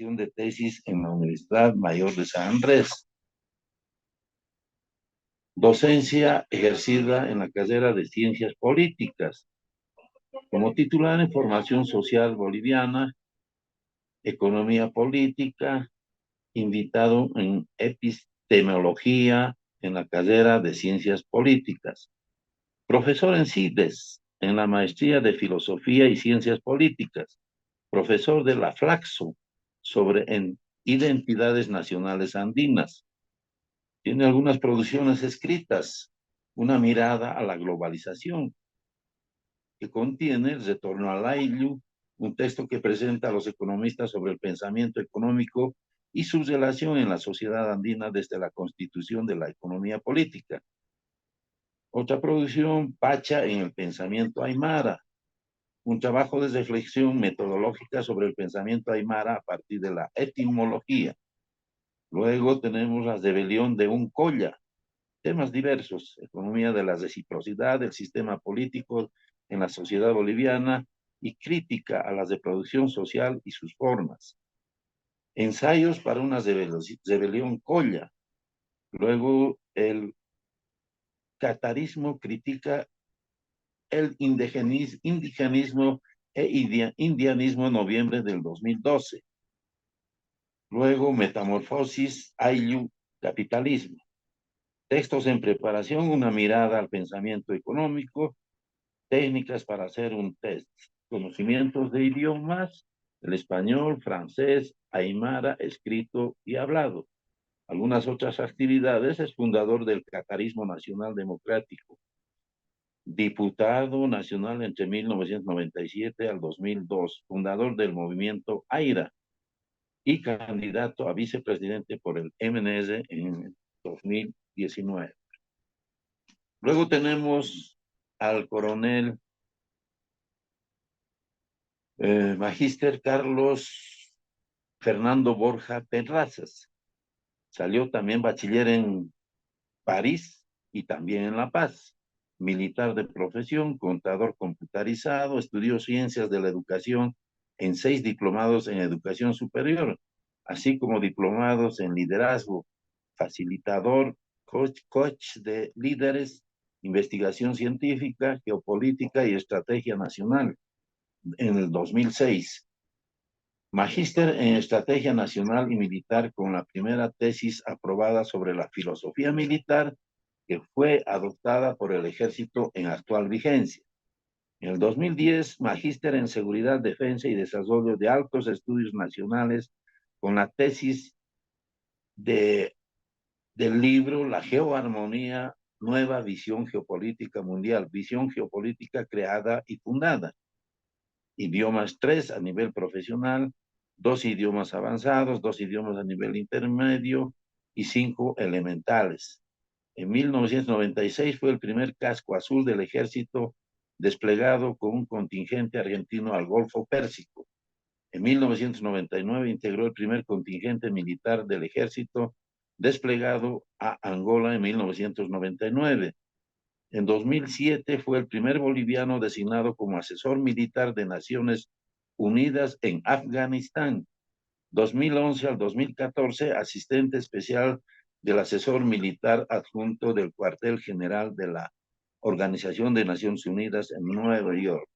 elaboración de tesis en la Universidad Mayor de San Andrés. Docencia ejercida en la carrera de Ciencias Políticas, como titular en Formación Social Boliviana, Economía Política, invitado en Epistemología en la carrera de Ciencias Políticas. Profesor en CIDES, en la Maestría de Filosofía y Ciencias Políticas. Profesor de la Flaxo sobre identidades nacionales andinas. Tiene algunas producciones escritas, Una mirada a la globalización, que contiene El retorno al Ayllu, un texto que presenta a los economistas sobre el pensamiento económico y su relación en la sociedad andina desde la constitución de la economía política. Otra producción, Pacha en el pensamiento aymara, un trabajo de reflexión metodológica sobre el pensamiento aymara a partir de la etimología. Luego tenemos La rebelión de un Colla, temas diversos, economía de la reciprocidad, el sistema político en la sociedad boliviana y crítica a la reproducción social y sus formas. Ensayos para una rebelión Colla. Luego el catarismo critica el indigenismo e indianismo en noviembre del 2012. Luego Metamorfosis, Ayllu, capitalismo. Textos en preparación, una mirada al pensamiento económico, técnicas para hacer un test, conocimientos de idiomas, el español, francés, aymara, escrito y hablado. Algunas otras actividades, es fundador del Catarismo Nacional Democrático, diputado nacional entre 1997 al 2002, fundador del movimiento AIRA y candidato a vicepresidente por el MNS en 2019. Luego tenemos al coronel magíster Carlos Fernando Borja Terrazas. Salió también bachiller en París y también en La Paz. Militar de profesión, contador computarizado, estudió ciencias de la educación en 6 diplomados en educación superior, así como diplomados en liderazgo, facilitador, coach de líderes, investigación científica, geopolítica y estrategia nacional en el 2006. Magíster en Estrategia Nacional y Militar con la primera tesis aprobada sobre la filosofía militar que fue adoptada por el Ejército en actual vigencia. En el 2010, Magíster en Seguridad, Defensa y Desarrollo de Altos Estudios Nacionales con la tesis del libro La Geoarmonía, Nueva Visión Geopolítica Mundial, visión geopolítica creada y fundada. Idiomas 3 a nivel profesional, 2 idiomas avanzados, 2 idiomas a nivel intermedio y 5 elementales. En 1996 fue el primer casco azul del ejército desplegado con un contingente argentino al Golfo Pérsico. En 1999 integró el primer contingente militar del ejército desplegado a Angola en 1999. En 2007 fue el primer boliviano designado como asesor militar de Naciones Unidas en Afganistán. 2011 al 2014, asistente especial del asesor militar adjunto del cuartel general de la Organización de Naciones Unidas en Nueva York.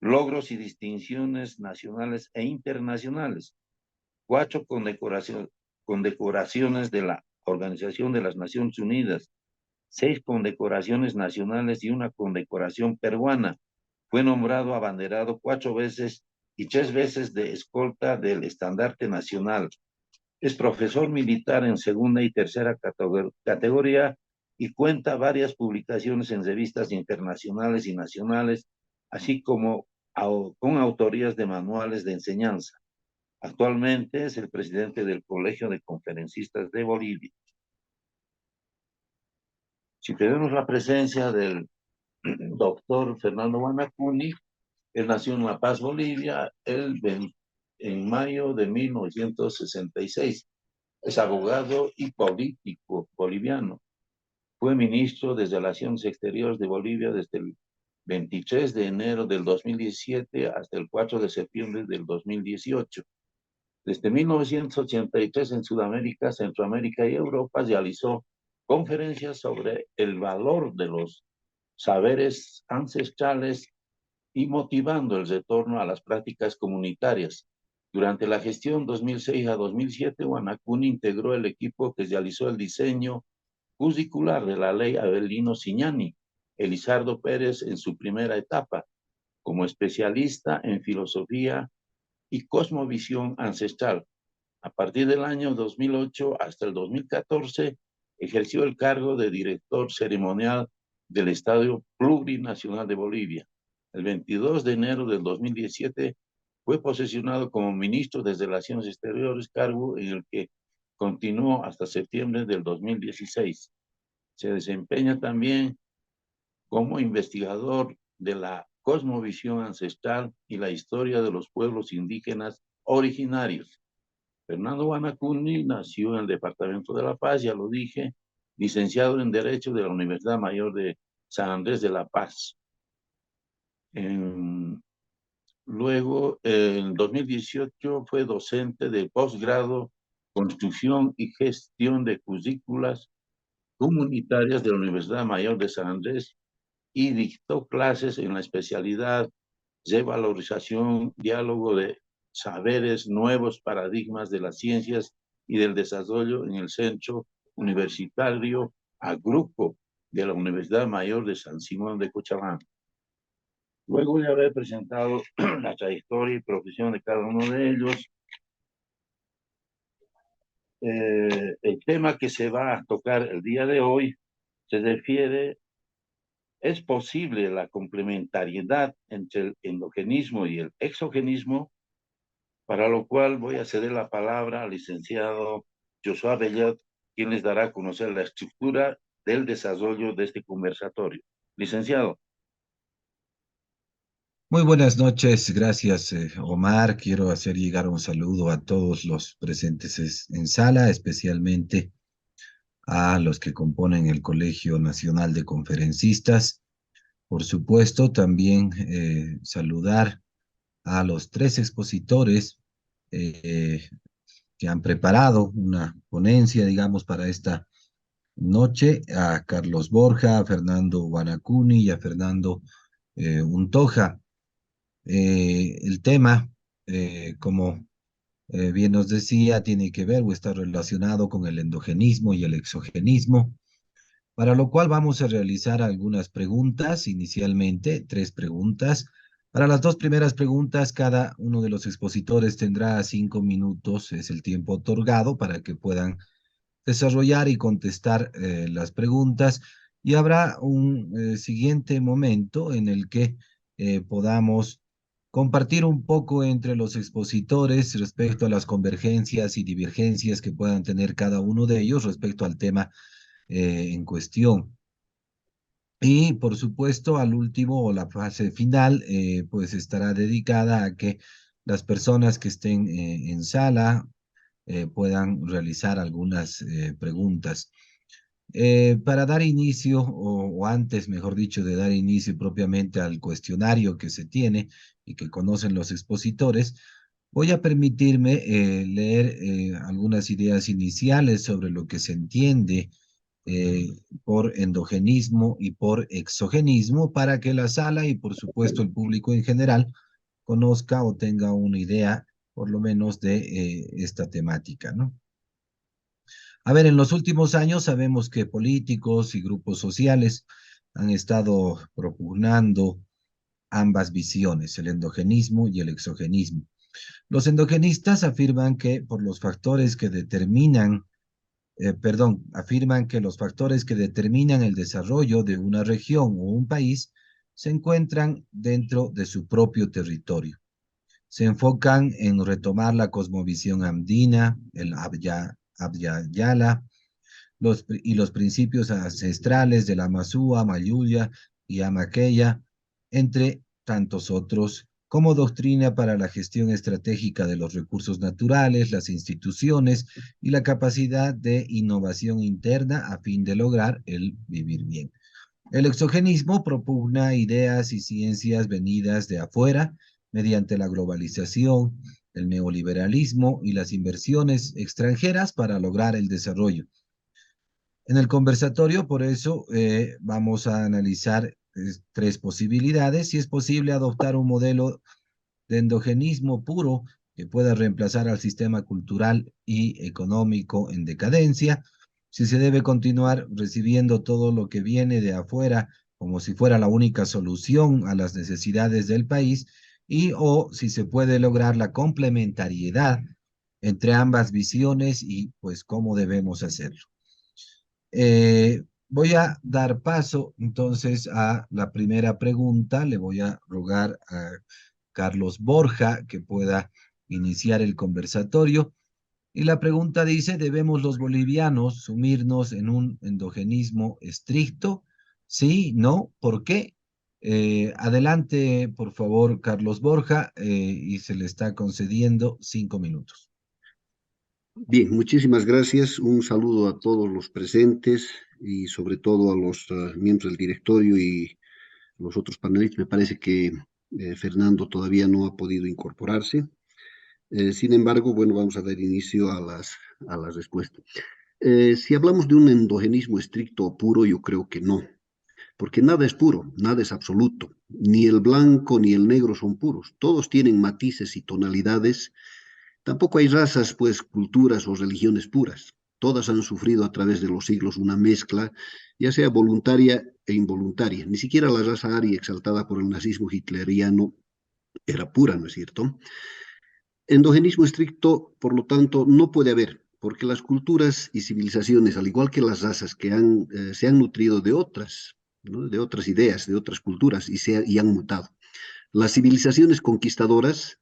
Logros y distinciones nacionales e internacionales. 4 condecoraciones de la Organización de las Naciones Unidas. 6 condecoraciones nacionales y una condecoración peruana. Fue nombrado abanderado 4 veces y 3 veces de escolta del estandarte nacional. Es profesor militar en segunda y tercera categoría y cuenta varias publicaciones en revistas internacionales y nacionales, así como con autorías de manuales de enseñanza. Actualmente es el presidente del Colegio de Conferencistas de Bolivia. Si tenemos la presencia del doctor Fernando Guanacuni, él nació en La Paz, Bolivia, en mayo de 1966. Es abogado y político boliviano. Fue ministro de Relaciones Exteriores de Bolivia desde el 23 de enero del 2017 hasta el 4 de septiembre del 2018. Desde 1983 en Sudamérica, Centroamérica y Europa realizó conferencias sobre el valor de los saberes ancestrales y motivando el retorno a las prácticas comunitarias. Durante la gestión 2006 a 2007, Guanacuni integró el equipo que realizó el diseño curricular de la ley Avelino Signani, Elizardo Pérez en su primera etapa, como especialista en filosofía y cosmovisión ancestral. A partir del año 2008 hasta el 2014, ejerció el cargo de director ceremonial del Estadio Plurinacional de Bolivia. El 22 de enero del 2017 fue posesionado como ministro de Relaciones Exteriores, cargo en el que continuó hasta septiembre del 2016. Se desempeña también como investigador de la cosmovisión ancestral y la historia de los pueblos indígenas originarios. Fernando Guanacuni nació en el departamento de La Paz, ya lo dije, licenciado en Derecho de la Universidad Mayor de San Andrés de La Paz. Luego, en 2018 fue docente de posgrado, construcción y gestión de currículas comunitarias de la Universidad Mayor de San Andrés y dictó clases en la especialidad de valorización, diálogo de saberes, nuevos paradigmas de las ciencias y del desarrollo en el Centro Universitario Agrupo de la Universidad Mayor de San Simón de Cochabamba. Luego de haber presentado la trayectoria y profesión de cada uno de ellos, el tema que se va a tocar el día de hoy se refiere, ¿es posible la complementariedad entre el endogenismo y el exogenismo? Para lo cual voy a ceder la palabra al licenciado Josué Bellot, quien les dará a conocer la estructura del desarrollo de este conversatorio. Licenciado. Muy buenas noches, gracias Omar. Quiero hacer llegar un saludo a todos los presentes en sala, especialmente a los que componen el Colegio Nacional de Conferencistas. Por supuesto, también saludar a los tres expositores eh, que han preparado una ponencia, digamos, para esta noche, a Carlos Borja, a Fernando Guanacuni y a Fernando Untoja. El tema, como bien nos decía, tiene que ver o está relacionado con el endogenismo y el exogenismo, para lo cual vamos a realizar algunas preguntas, inicialmente tres preguntas. Para las dos primeras preguntas, cada uno de los expositores tendrá 5 minutos, es el tiempo otorgado para que puedan desarrollar y contestar las preguntas, y habrá un siguiente momento en el que podamos compartir un poco entre los expositores respecto a las convergencias y divergencias que puedan tener cada uno de ellos respecto al tema en cuestión. Y por supuesto, al último o la fase final, pues estará dedicada a que las personas que estén en sala puedan realizar algunas preguntas. Para dar inicio, o antes, mejor dicho, de dar inicio propiamente al cuestionario que se tiene y que conocen los expositores, voy a permitirme leer algunas ideas iniciales sobre lo que se entiende eh, por endogenismo y por exogenismo, para que la sala y por supuesto el público en general conozca o tenga una idea por lo menos de esta temática, ¿no? A ver, en los últimos años sabemos que políticos y grupos sociales han estado propugnando ambas visiones, el endogenismo y el exogenismo. Los endogenistas afirman que por los factores que determinan, afirman que los factores que determinan el desarrollo de una región o un país se encuentran dentro de su propio territorio. Se enfocan en retomar la cosmovisión andina, el Abya y los principios ancestrales de la Masúa, Mayuya y Amaqueya, entre tantos otros, como doctrina para la gestión estratégica de los recursos naturales, las instituciones y la capacidad de innovación interna a fin de lograr el vivir bien. El exogenismo propugna ideas y ciencias venidas de afuera mediante la globalización, el neoliberalismo y las inversiones extranjeras para lograr el desarrollo. En el conversatorio, por eso, vamos a analizar tres posibilidades. Si es posible adoptar un modelo de endogenismo puro que pueda reemplazar al sistema cultural y económico en decadencia, si se debe continuar recibiendo todo lo que viene de afuera como si fuera la única solución a las necesidades del país, y o si se puede lograr la complementariedad entre ambas visiones y pues cómo debemos hacerlo. Voy a dar paso entonces a la primera pregunta. Le voy a rogar a Carlos Borja que pueda iniciar el conversatorio. Y la pregunta dice, ¿debemos los bolivianos sumirnos en un endogenismo estricto? Sí, no, ¿por qué? Adelante, por favor, Carlos Borja, y se le está concediendo 5 minutos. Bien, muchísimas gracias. Un saludo a todos los presentes y sobre todo a los miembros del directorio y los otros panelistas. Me parece que Fernando todavía no ha podido incorporarse. Sin embargo, bueno, vamos a dar inicio a las respuestas. Si hablamos de un endogenismo estricto o puro, yo creo que no, porque nada es puro, nada es absoluto. Ni el blanco ni el negro son puros. Todos tienen matices y tonalidades. Tampoco hay razas, pues, culturas o religiones puras. Todas han sufrido a través de los siglos una mezcla, ya sea voluntaria e involuntaria. Ni siquiera la raza aria exaltada por el nazismo hitleriano era pura, ¿no es cierto? Endogenismo estricto, por lo tanto, no puede haber, porque las culturas y civilizaciones, al igual que las razas que se han nutrido de otras, ¿no?, de otras ideas, de otras culturas y han mutado. Las civilizaciones conquistadoras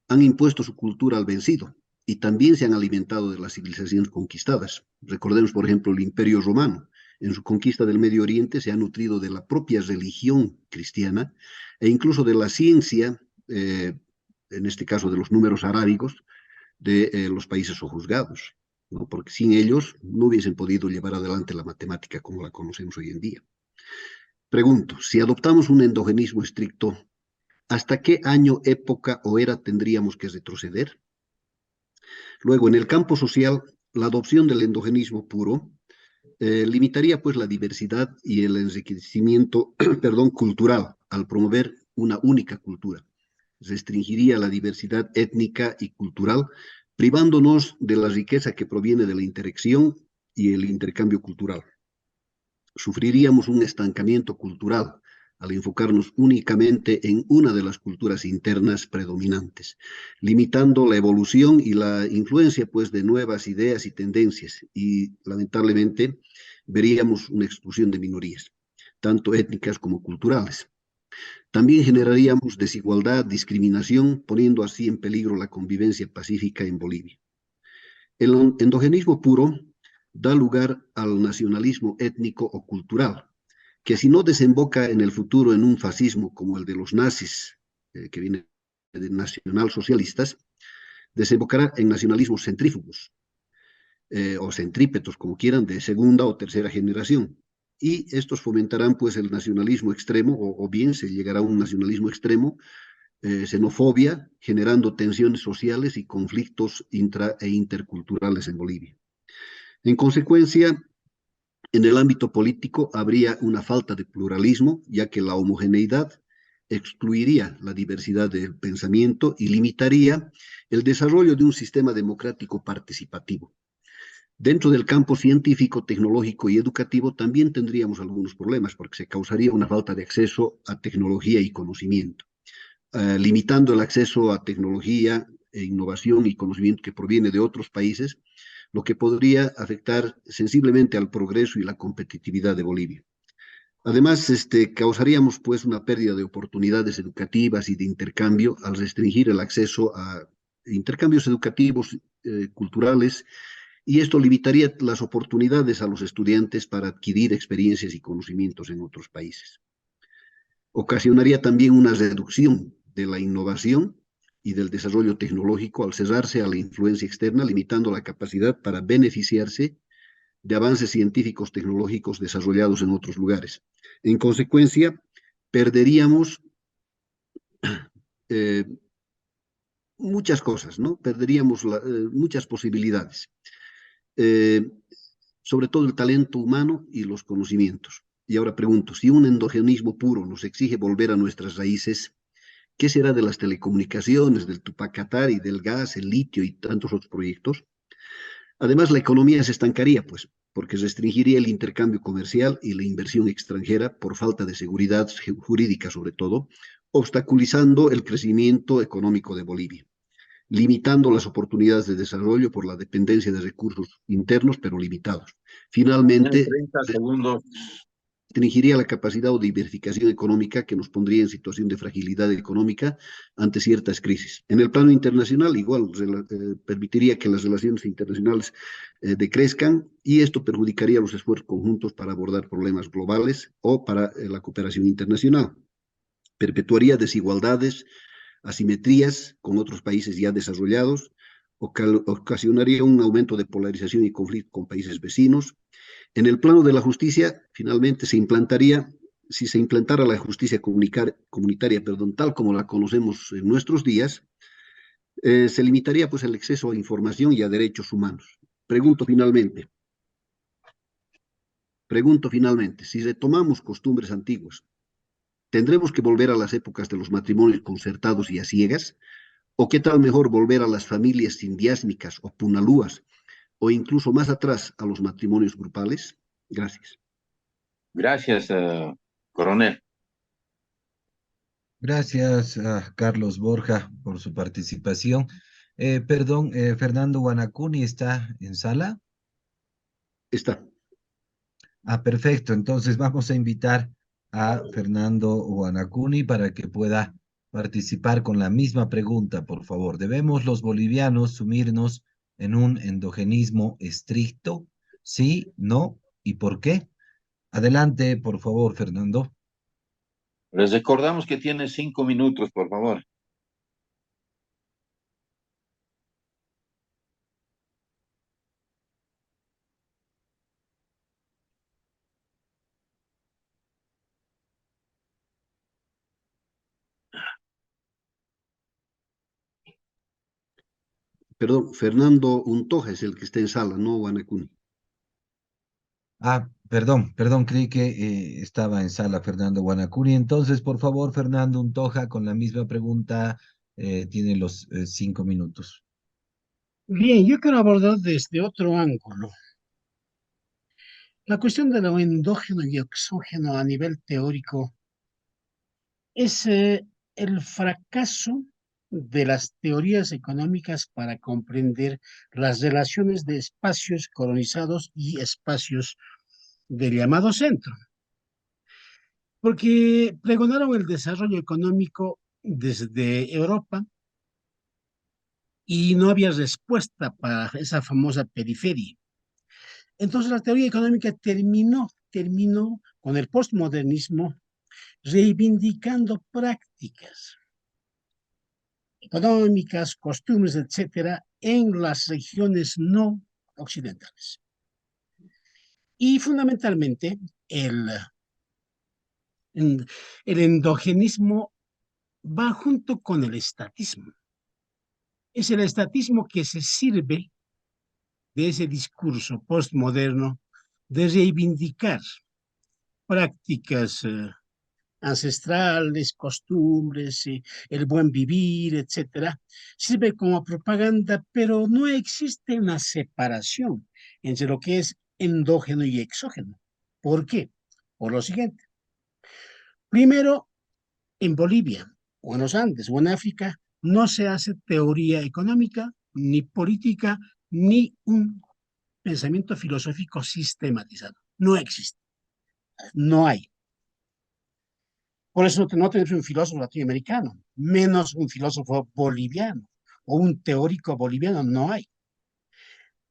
han impuesto su cultura al vencido y también se han alimentado de las civilizaciones conquistadas. Recordemos, por ejemplo, el Imperio Romano. En su conquista del Medio Oriente se ha nutrido de la propia religión cristiana e incluso de la ciencia, en este caso de los números arábigos, de los países sojuzgados, ¿no? Porque sin ellos no hubiesen podido llevar adelante la matemática como la conocemos hoy en día. Pregunto, si adoptamos un endogenismo estricto, ¿hasta qué año, época o era tendríamos que retroceder? Luego, en el campo social, la adopción del endogenismo puro limitaría pues la diversidad y el enriquecimiento perdón, cultural al promover una única cultura. Restringiría la diversidad étnica y cultural, privándonos de la riqueza que proviene de la interacción y el intercambio cultural. Sufriríamos un estancamiento cultural al enfocarnos únicamente en una de las culturas internas predominantes, limitando la evolución y la influencia pues de nuevas ideas y tendencias, y lamentablemente veríamos una exclusión de minorías, tanto étnicas como culturales. También generaríamos desigualdad, discriminación, poniendo así en peligro la convivencia pacífica en Bolivia. El endogenismo puro da lugar al nacionalismo étnico o cultural, que si no desemboca en el futuro en un fascismo como el de los nazis, que viene de nacionalsocialistas, desembocará en nacionalismos centrífugos, o centrípetos, como quieran, de segunda o tercera generación. Y estos fomentarán pues el nacionalismo extremo, o bien se llegará a un nacionalismo extremo, xenofobia, generando tensiones sociales y conflictos intra e interculturales en Bolivia. En consecuencia, en el ámbito político habría una falta de pluralismo, ya que la homogeneidad excluiría la diversidad del pensamiento y limitaría el desarrollo de un sistema democrático participativo. Dentro del campo científico, tecnológico y educativo también tendríamos algunos problemas, porque se causaría una falta de acceso a tecnología y conocimiento, limitando el acceso a tecnología e innovación y conocimiento que proviene de otros países, lo que podría afectar sensiblemente al progreso y la competitividad de Bolivia. Además, causaríamos pues una pérdida de oportunidades educativas y de intercambio al restringir el acceso a intercambios educativos, culturales, y esto limitaría las oportunidades a los estudiantes para adquirir experiencias y conocimientos en otros países. Ocasionaría también una reducción de la innovación y del desarrollo tecnológico al cerrarse a la influencia externa, limitando la capacidad para beneficiarse de avances científicos tecnológicos desarrollados en otros lugares. En consecuencia, perderíamos muchas cosas, ¿no? Perderíamos muchas posibilidades, eh, sobre todo el talento humano y los conocimientos. Y ahora pregunto, si un endogenismo puro nos exige volver a nuestras raíces, ¿qué será de las telecomunicaciones, del Tupac Katari, del gas, el litio y tantos otros proyectos? Además, la economía se estancaría, pues, porque restringiría el intercambio comercial y la inversión extranjera por falta de seguridad jurídica, sobre todo, obstaculizando el crecimiento económico de Bolivia, limitando las oportunidades de desarrollo por la dependencia de recursos internos, pero limitados. Tienen Finalmente, 30 segundos. restringiría la capacidad o diversificación económica que nos pondría en situación de fragilidad económica ante ciertas crisis. En el plano internacional, igual, permitiría que las relaciones internacionales decrezcan y esto perjudicaría los esfuerzos conjuntos para abordar problemas globales o para la cooperación internacional. Perpetuaría desigualdades, asimetrías con otros países ya desarrollados, ocasionaría un aumento de polarización y conflicto con países vecinos. En el plano de la justicia, finalmente si se implantara la justicia comunitaria, perdón, tal como la conocemos en nuestros días, se limitaría pues el acceso a información y a derechos humanos. Pregunto finalmente, si retomamos costumbres antiguas, ¿tendremos que volver a las épocas de los matrimonios concertados y a ciegas? ¿O qué tal mejor volver a las familias sindiásmicas o punalúas, o incluso más atrás a los matrimonios grupales? Gracias. Gracias, coronel. Gracias a Carlos Borja por su participación. Perdón, Fernando Guanacuni está en sala. Está. Ah, perfecto. Entonces vamos a invitar a Fernando Guanacuni para que pueda participar con la misma pregunta, por favor. ¿Debemos los bolivianos sumirnos en un endogenismo estricto? ¿Sí? ¿No? ¿Y por qué? Adelante, por favor, Fernando. Les recordamos que tiene 5 minutos, por favor. Perdón, Fernando Untoja es el que está en sala, no Guanacuni. Ah, perdón, creí que estaba en sala Fernando Guanacuni. Entonces, por favor, Fernando Untoja, con la misma pregunta, tiene los 5 minutos. Bien, yo quiero abordar desde otro ángulo. La cuestión de lo endógeno y exógeno a nivel teórico es el fracaso de las teorías económicas para comprender las relaciones de espacios colonizados y espacios del llamado centro. Porque pregonaron el desarrollo económico desde Europa y no había respuesta para esa famosa periferia. Entonces la teoría económica terminó con el postmodernismo reivindicando prácticas económicas, costumbres, etcétera, en las regiones no occidentales. Y fundamentalmente el endogenismo va junto con el estatismo. Es el estatismo que se sirve de ese discurso postmoderno de reivindicar prácticas ancestrales, costumbres, el buen vivir, etcétera, sirve como propaganda, pero no existe una separación entre lo que es endógeno y exógeno. ¿Por qué? Por lo siguiente. Primero, en Bolivia, o en los Andes, o en África, no se hace teoría económica, ni política, ni un pensamiento filosófico sistematizado. No existe. No hay. Por eso no tenemos un filósofo latinoamericano, menos un filósofo boliviano o un teórico boliviano, no hay.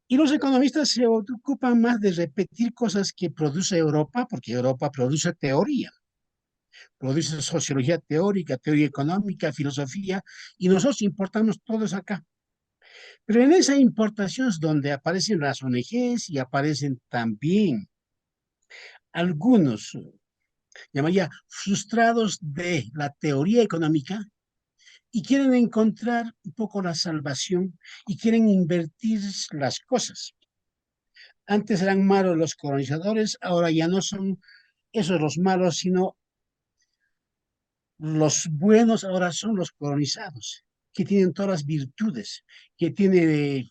Y los economistas se ocupan más de repetir cosas que produce Europa, porque Europa produce teoría, produce sociología teórica, teoría económica, filosofía, y nosotros importamos todo eso acá. Pero en esa importación es donde aparecen las ONGs y aparecen también algunos, llamaría frustrados de la teoría económica, y quieren encontrar un poco la salvación y quieren invertir las cosas. Antes eran malos los colonizadores, ahora ya no son esos los malos, sino los buenos ahora son los colonizados, que tienen todas las virtudes, que tienen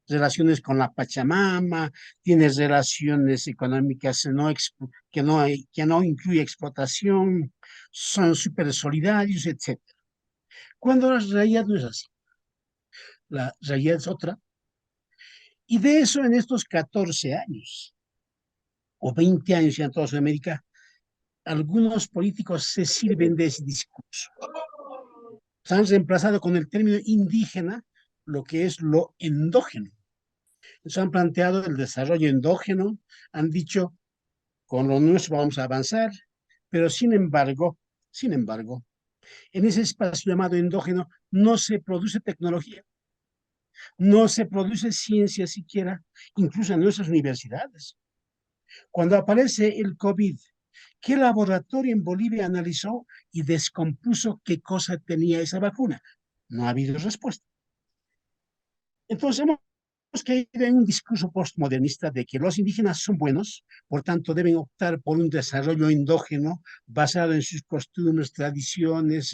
relaciones con la Pachamama, tiene relaciones económicas que no incluye explotación, son súper solidarios, etc. Cuando la realidad no es así, la realidad es otra. Y de eso en estos 14 años o 20 años en toda Sudamérica, algunos políticos se sirven de ese discurso. Se han reemplazado con el término indígena lo que es lo endógeno. Se han planteado el desarrollo endógeno, han dicho, con lo nuestro vamos a avanzar, pero sin embargo, en ese espacio llamado endógeno no se produce tecnología, no se produce ciencia siquiera, incluso en nuestras universidades. Cuando aparece el COVID, ¿qué laboratorio en Bolivia analizó y descompuso qué cosa tenía esa vacuna? No ha habido respuesta. Entonces hemos caído en un discurso postmodernista de que los indígenas son buenos, por tanto deben optar por un desarrollo endógeno basado en sus costumbres, tradiciones,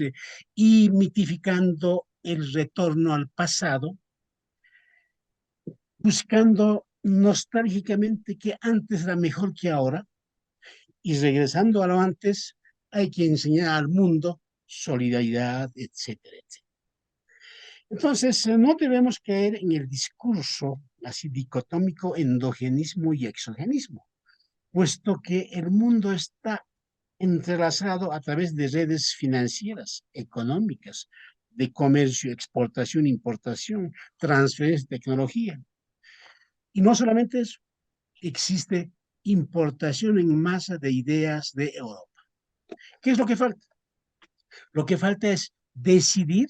y mitificando el retorno al pasado, buscando nostálgicamente que antes era mejor que ahora, y regresando a lo antes, hay que enseñar al mundo solidaridad, etcétera, etcétera. Entonces, no debemos caer en el discurso así dicotómico endogenismo y exogenismo, puesto que el mundo está entrelazado a través de redes financieras, económicas, de comercio, exportación, importación, transferencia de tecnología. Y no solamente eso, existe importación en masa de ideas de Europa. ¿Qué es lo que falta? Lo que falta es decidir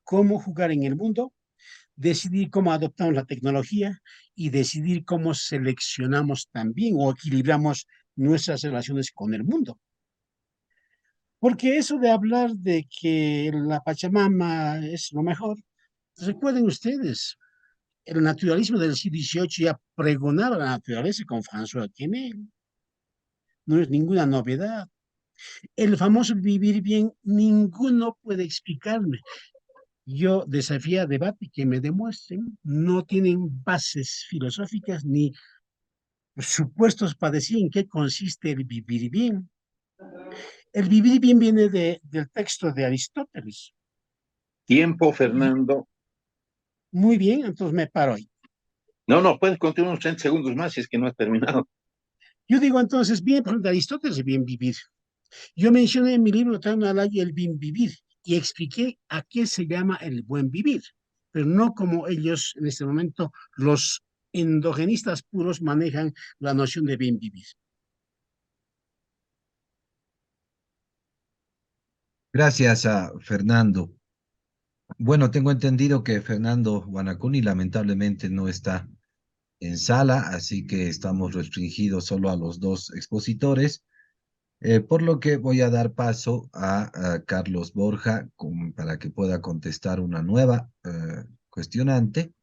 cómo jugar en el mundo, decidir cómo adoptamos la tecnología y decidir cómo seleccionamos también o equilibramos nuestras relaciones con el mundo. Porque eso de hablar de que la Pachamama es lo mejor, recuerden ustedes, el naturalismo del siglo XVIII ya pregonaba la naturaleza con François Quesnel. No es ninguna novedad. El famoso vivir bien, ninguno puede explicarme. Yo desafío a debate que me demuestren, no tienen bases filosóficas ni supuestos para decir en qué consiste el vivir bien. El vivir bien viene del texto de Aristóteles. Tiempo, Fernando. Muy bien, entonces me paro ahí. No, puedes continuar unos 30 segundos más si es que no has terminado. Yo digo entonces, bien, por de Aristóteles el bien vivir. Yo mencioné en mi libro el bien vivir y expliqué a qué se llama el buen vivir, pero no como ellos en este momento, los endogenistas puros, manejan la noción de bien vivir. Gracias a Fernando. Bueno, tengo entendido que Fernando Guanacuni lamentablemente no está en sala, así que estamos restringidos solo a los dos expositores, por lo que voy a dar paso a Carlos Borja para que pueda contestar una nueva cuestionante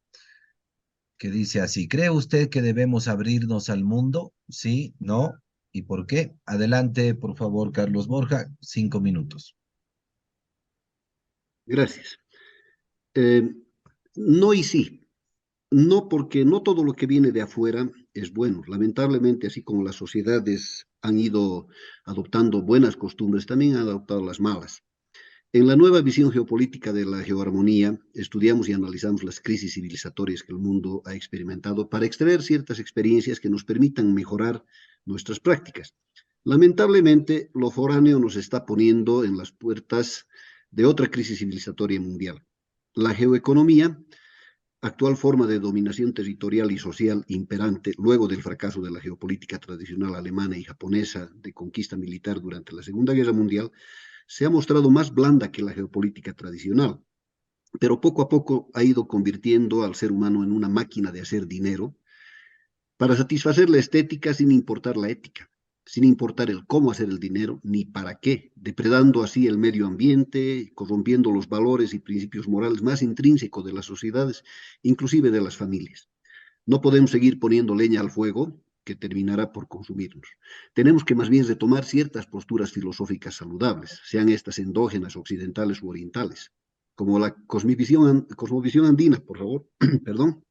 que dice así: ¿cree usted que debemos abrirnos al mundo? ¿Sí? ¿No? ¿Y por qué? Adelante, por favor, Carlos Borja, 5 minutos. Gracias. No y sí. No, porque no todo lo que viene de afuera es bueno. Lamentablemente, así como las sociedades han ido adoptando buenas costumbres, también han adoptado las malas. En la nueva visión geopolítica de la geoarmonía, estudiamos y analizamos las crisis civilizatorias que el mundo ha experimentado para extraer ciertas experiencias que nos permitan mejorar nuestras prácticas. Lamentablemente, lo foráneo nos está poniendo en las puertas de otra crisis civilizatoria mundial. La geoeconomía, actual forma de dominación territorial y social imperante luego del fracaso de la geopolítica tradicional alemana y japonesa de conquista militar durante la Segunda Guerra Mundial, se ha mostrado más blanda que la geopolítica tradicional, pero poco a poco ha ido convirtiendo al ser humano en una máquina de hacer dinero para satisfacer la estética sin importar la ética. sin importar el cómo hacer el dinero ni para qué, depredando así el medio ambiente, corrompiendo los valores y principios morales más intrínsecos de las sociedades, inclusive de las familias. No podemos seguir poniendo leña al fuego que terminará por consumirnos. Tenemos que más bien retomar ciertas posturas filosóficas saludables, sean estas endógenas, occidentales u orientales, como la cosmovisión andina, por favor, perdón.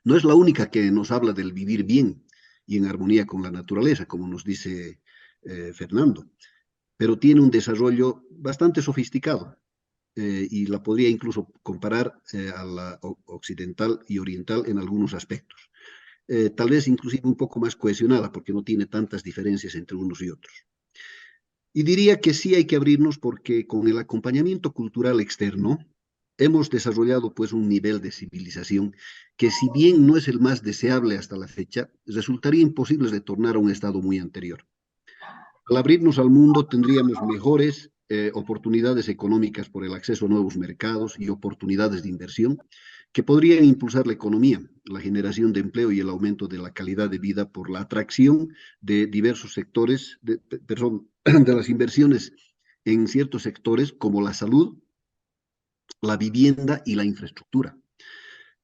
No es la única que nos habla del vivir bien y en armonía con la naturaleza, como nos dice Fernando, pero tiene un desarrollo bastante sofisticado y la podría incluso comparar a la occidental y oriental en algunos aspectos. Tal vez inclusive un poco más cohesionada porque no tiene tantas diferencias entre unos y otros. Y diría que sí hay que abrirnos porque con el acompañamiento cultural externo hemos desarrollado pues un nivel de civilización que si bien no es el más deseable hasta la fecha, resultaría imposible retornar a un estado muy anterior. Al abrirnos al mundo tendríamos mejores oportunidades económicas por el acceso a nuevos mercados y oportunidades de inversión que podrían impulsar la economía, la generación de empleo y el aumento de la calidad de vida por la atracción de diversos sectores, de las inversiones en ciertos sectores como la salud, la vivienda y la infraestructura.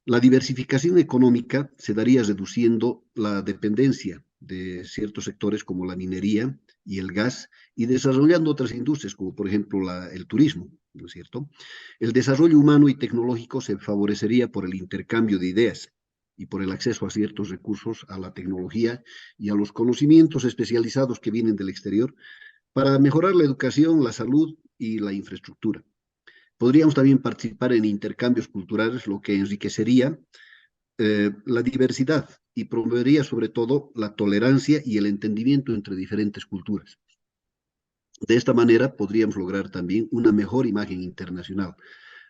La diversificación económica se daría reduciendo la dependencia de ciertos sectores como la minería y el gas y desarrollando otras industrias como por ejemplo el turismo, ¿no es cierto? El desarrollo humano y tecnológico se favorecería por el intercambio de ideas y por el acceso a ciertos recursos, a la tecnología y a los conocimientos especializados que vienen del exterior para mejorar la educación, la salud y la infraestructura. Podríamos también participar en intercambios culturales, lo que enriquecería la diversidad y promovería sobre todo la tolerancia y el entendimiento entre diferentes culturas. De esta manera podríamos lograr también una mejor imagen internacional,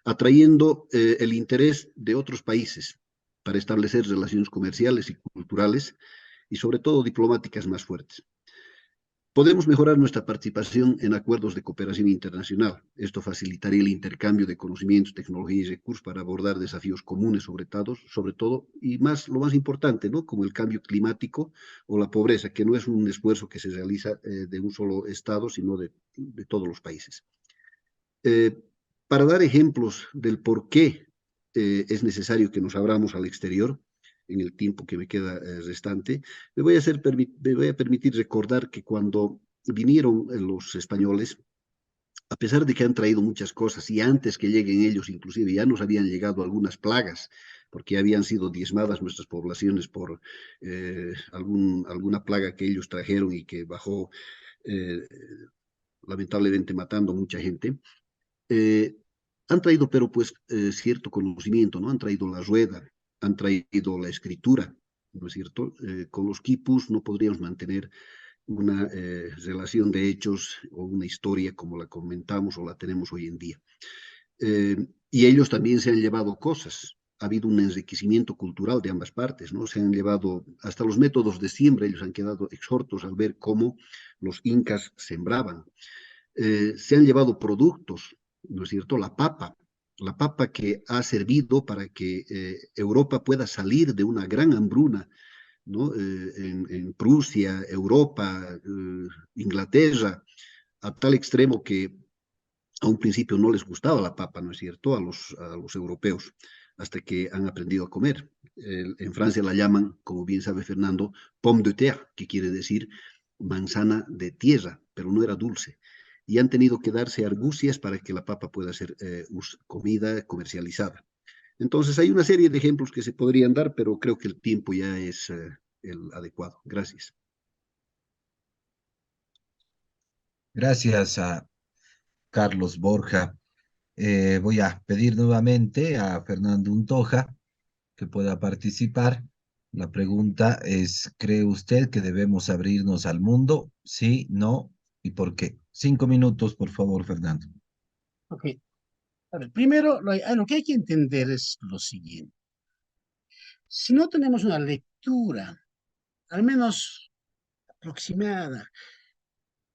atrayendo el interés de otros países para establecer relaciones comerciales y culturales y sobre todo diplomáticas más fuertes. Podemos mejorar nuestra participación en acuerdos de cooperación internacional. Esto facilitaría el intercambio de conocimientos, tecnología y recursos para abordar desafíos comunes sobre todo, y más, lo más importante, ¿no? Como el cambio climático o la pobreza, que no es un esfuerzo que se realiza de un solo Estado, sino de todos los países. Para dar ejemplos del por qué es necesario que nos abramos al exterior, en el tiempo que me queda restante, me voy a permitir recordar que cuando vinieron los españoles, a pesar de que han traído muchas cosas y antes que lleguen ellos inclusive ya nos habían llegado algunas plagas, porque habían sido diezmadas nuestras poblaciones por alguna plaga que ellos trajeron y que bajó lamentablemente matando a mucha gente. Han traído, pero pues, cierto conocimiento, ¿no? Han traído la rueda, han traído la escritura, ¿no es cierto? Con los quipus no podríamos mantener una relación de hechos o una historia como la comentamos o la tenemos hoy en día. Y ellos también se han llevado cosas. Ha habido un enriquecimiento cultural de ambas partes, ¿no? Se han llevado hasta los métodos de siembra, ellos han quedado exhortos al ver cómo los incas sembraban. Se han llevado productos, ¿no es cierto? La papa que ha servido para que Europa pueda salir de una gran hambruna, ¿no? En Prusia, Europa, Inglaterra, a tal extremo que a un principio no les gustaba la papa, ¿no es cierto?, a los europeos, hasta que han aprendido a comer. En Francia la llaman, como bien sabe Fernando, pomme de terre, que quiere decir manzana de tierra, pero no era dulce. Y han tenido que darse argucias para que la papa pueda ser comida comercializada. Entonces hay una serie de ejemplos que se podrían dar, pero creo que el tiempo ya es el adecuado. Gracias. Gracias a Carlos Borja. Voy a pedir nuevamente a Fernando Untoja que pueda participar. La pregunta es, ¿cree usted que debemos abrirnos al mundo? Sí, no, ¿y por qué? 5 minutos, por favor, Fernando. Ok. A ver, primero, lo que hay que entender es lo siguiente. Si no tenemos una lectura, al menos aproximada,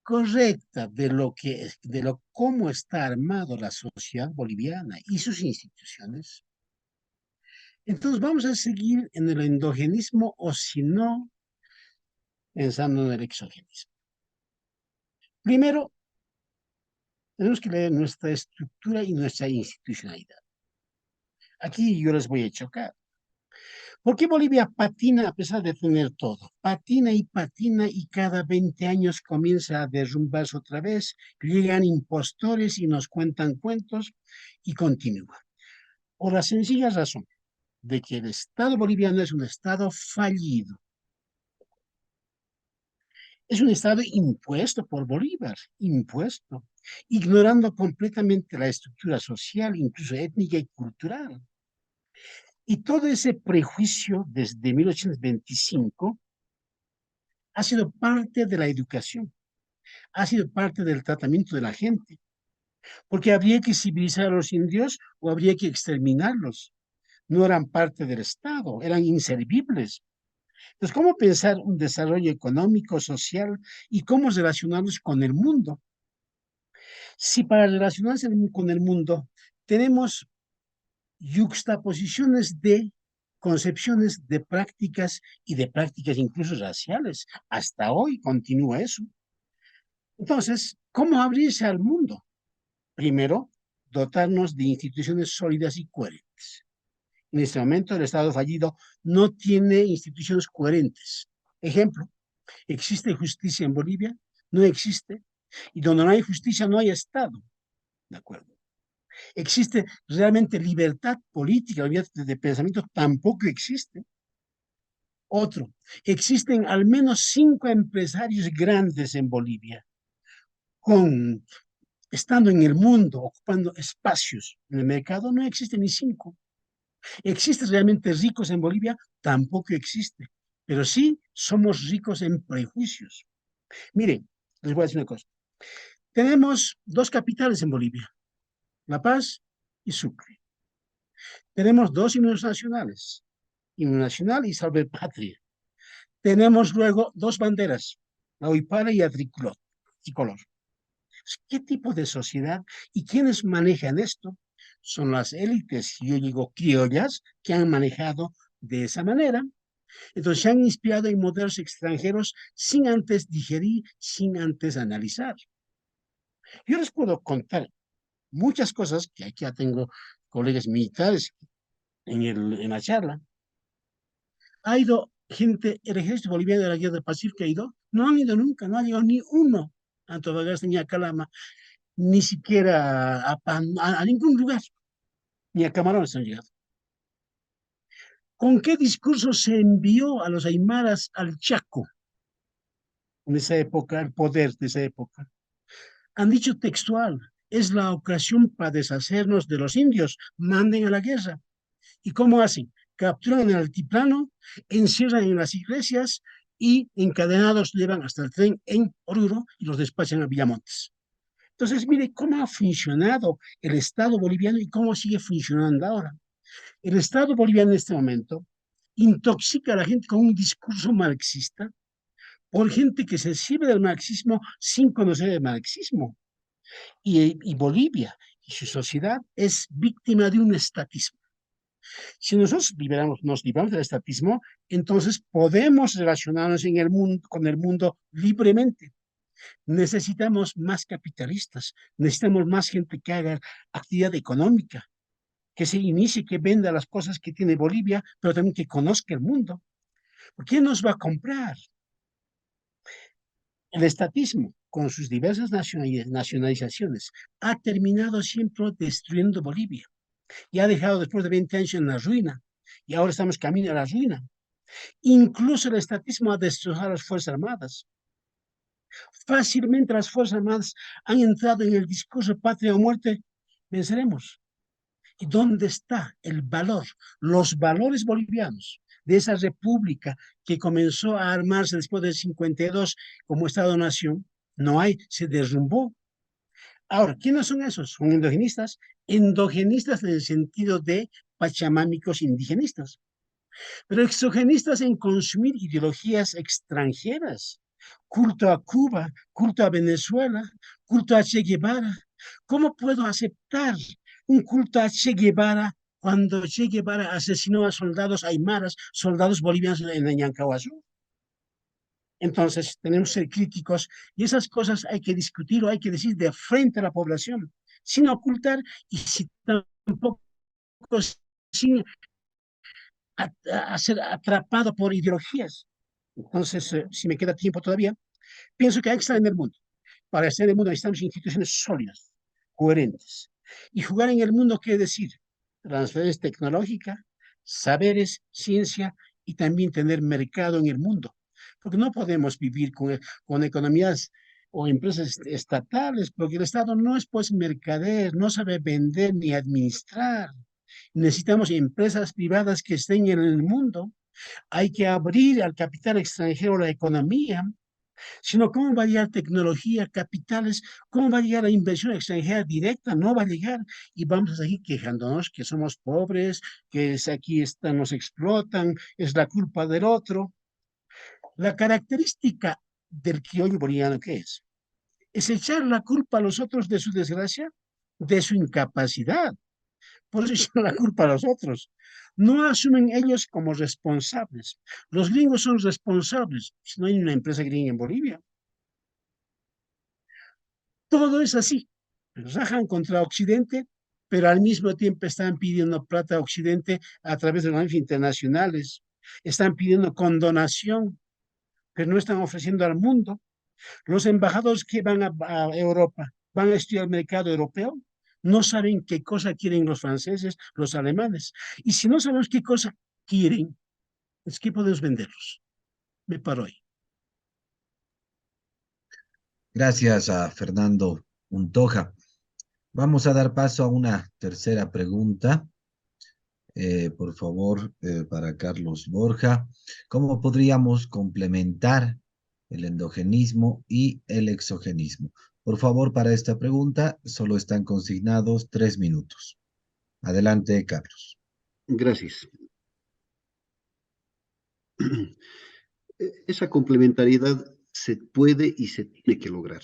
correcta de cómo está armado la sociedad boliviana y sus instituciones, entonces vamos a seguir en el endogenismo o si no, pensando en el exogenismo. Primero, tenemos que leer nuestra estructura y nuestra institucionalidad. Aquí yo les voy a chocar. ¿Por qué Bolivia patina a pesar de tener todo? Patina y cada 20 años comienza a derrumbarse otra vez, llegan impostores y nos cuentan cuentos y continúa. Por la sencilla razón de que el Estado boliviano es un Estado fallido. Es un Estado impuesto por Bolívar, impuesto, ignorando completamente la estructura social, incluso étnica y cultural. Y todo ese prejuicio desde 1825 ha sido parte de la educación, ha sido parte del tratamiento de la gente, porque habría que civilizar a los indios o habría que exterminarlos. No eran parte del Estado, eran inservibles. Entonces, ¿cómo pensar un desarrollo económico, social y cómo relacionarnos con el mundo? Si para relacionarse con el mundo tenemos yuxtaposiciones de concepciones de prácticas y de prácticas incluso raciales. Hasta hoy continúa eso. Entonces, ¿cómo abrirse al mundo? Primero, dotarnos de instituciones sólidas y coherentes. En este momento, el Estado fallido no tiene instituciones coherentes. Ejemplo, ¿existe justicia en Bolivia? No existe. Y donde no hay justicia, no hay Estado. ¿De acuerdo? ¿Existe realmente libertad política, libertad de pensamiento? Tampoco existe. Otro, existen al menos 5 empresarios grandes en Bolivia, estando en el mundo, ocupando espacios en el mercado, no existen ni 5. ¿Existen realmente ricos en Bolivia? Tampoco existe. Pero sí somos ricos en prejuicios. Miren, les voy a decir una cosa. Tenemos 2 capitales en Bolivia, La Paz y Sucre. Tenemos 2 himnos nacionales, himno nacional y Salve Patria. Tenemos luego 2 banderas, la huipala y la tricolor. ¿Qué tipo de sociedad y quiénes manejan esto? Son las élites, yo digo criollas, que han manejado de esa manera. Entonces se han inspirado en modelos extranjeros sin antes digerir, sin antes analizar. Yo les puedo contar muchas cosas, que aquí ya tengo colegas militares en la charla. ¿Ha ido gente, el ejército boliviano de la guerra del Pacífico ha ido? No han ido nunca, no ha llegado ni uno a Antofagasta ni a Calama, ni siquiera a ningún lugar, ni a Camarones han llegado. ¿Con qué discurso se envió a los aymaras al Chaco en esa época, el poder de esa época? Han dicho textual, es la ocasión para deshacernos de los indios, manden a la guerra. ¿Y cómo hacen? Capturan el altiplano, encierran en las iglesias y encadenados llevan hasta el tren en Oruro y los despachan a Villamontes. Entonces, mire cómo ha funcionado el Estado boliviano y cómo sigue funcionando ahora. El Estado boliviano en este momento intoxica a la gente con un discurso marxista por gente que se sirve del marxismo sin conocer el marxismo. Y Bolivia y su sociedad es víctima de un estatismo. Si nosotros nos libramos del estatismo, entonces podemos relacionarnos en el mundo, con el mundo libremente. Necesitamos más capitalistas, necesitamos más gente que haga actividad económica, que se inicie, que venda las cosas que tiene Bolivia, pero también que conozca el mundo. ¿Por qué nos va a comprar? El estatismo, con sus diversas nacionalizaciones, ha terminado siempre destruyendo Bolivia y ha dejado después de 20 años en la ruina. Y ahora estamos camino a la ruina. Incluso el estatismo ha destrozado a las Fuerzas Armadas. Fácilmente las Fuerzas Armadas han entrado en el discurso patria o muerte, venceremos. ¿Y dónde está el valor, los valores bolivianos de esa república que comenzó a armarse después del 52 como Estado-Nación? No hay, se derrumbó. Ahora, ¿quiénes son esos? Son endogenistas, endogenistas en el sentido de pachamámicos indigenistas, pero exogenistas en consumir ideologías extranjeras, culto a Cuba, culto a Venezuela, culto a Che Guevara. ¿Cómo puedo aceptar un culto a Che Guevara cuando Che Guevara asesinó a soldados aymaras, soldados bolivianos en Ñancahuazú? Entonces, tenemos que ser críticos y esas cosas hay que discutir o hay que decir de frente a la población, sin ocultar y tampoco sin a ser atrapado por ideologías. Entonces, si me queda tiempo todavía, pienso que hay que estar en el mundo. Para estar en el mundo necesitamos instituciones sólidas, coherentes. Y jugar en el mundo quiere decir transferencia tecnológica, saberes, ciencia y también tener mercado en el mundo. Porque no podemos vivir con economías o empresas estatales, porque el Estado no es pues mercader, no sabe vender ni administrar. Necesitamos empresas privadas que estén en el mundo. Hay que abrir al capital extranjero la economía, sino cómo va a llegar tecnología, capitales, cómo va a llegar la inversión extranjera directa, no va a llegar y vamos a seguir quejándonos que somos pobres, que aquí están, nos explotan, es la culpa del otro. La característica del criollo boliviano, ¿qué es? Es echar la culpa a los otros de su desgracia, de su incapacidad. Por eso echan la culpa a los otros. No asumen ellos como responsables. Los gringos son responsables. Si no hay una empresa gringa en Bolivia. Todo es así. Rajan contra Occidente, pero al mismo tiempo están pidiendo plata a Occidente a través de organismos internacionales. Están pidiendo condonación, pero no están ofreciendo al mundo. Los embajadores que van a Europa, van a estudiar el mercado europeo, no saben qué cosa quieren los franceses, los alemanes. Y si no sabemos qué cosa quieren, es que podemos venderlos. Me paro ahí. Gracias a Fernando Untoja. Vamos a dar paso a una tercera pregunta, por favor, para Carlos Borja. ¿Cómo podríamos complementar el endogenismo y el exogenismo? Por favor, para esta pregunta solo están consignados 3 minutos. Adelante, Carlos. Gracias. Esa complementariedad se puede y se tiene que lograr.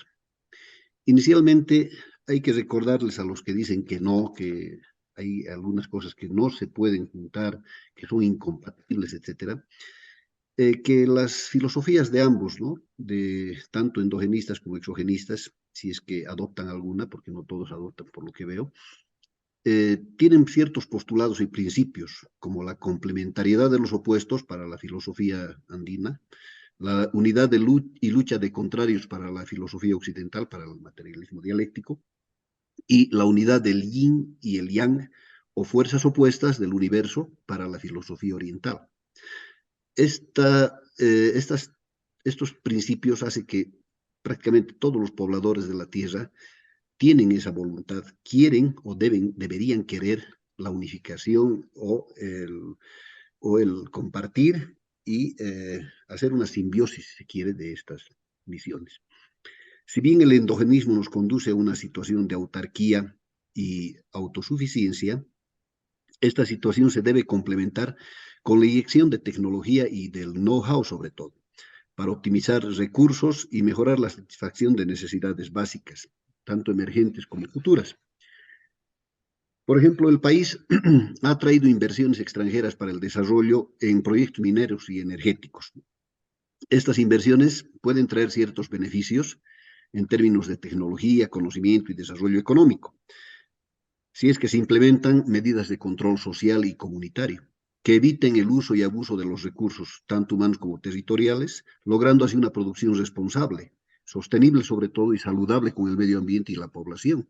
Inicialmente hay que recordarles a los que dicen que no, que hay algunas cosas que no se pueden juntar, que son incompatibles, etcétera, que las filosofías de ambos, ¿no? De tanto endogenistas como exogenistas, si es que adoptan alguna, porque no todos adoptan por lo que veo, tienen ciertos postulados y principios, como la complementariedad de los opuestos para la filosofía andina, la unidad y lucha de contrarios para la filosofía occidental, para el materialismo dialéctico, y la unidad del yin y el yang, o fuerzas opuestas del universo para la filosofía oriental. Estos principios hacen que prácticamente todos los pobladores de la Tierra tienen esa voluntad, quieren o deberían querer la unificación o el compartir y hacer una simbiosis, si se quiere, de estas misiones. Si bien el endogenismo nos conduce a una situación de autarquía y autosuficiencia, esta situación se debe complementar con la inyección de tecnología y del know-how sobre todo, para optimizar recursos y mejorar la satisfacción de necesidades básicas, tanto emergentes como futuras. Por ejemplo, el país ha traído inversiones extranjeras para el desarrollo en proyectos mineros y energéticos. Estas inversiones pueden traer ciertos beneficios en términos de tecnología, conocimiento y desarrollo económico, si es que se implementan medidas de control social y comunitario, que eviten el uso y abuso de los recursos, tanto humanos como territoriales, logrando así una producción responsable, sostenible sobre todo y saludable con el medio ambiente y la población,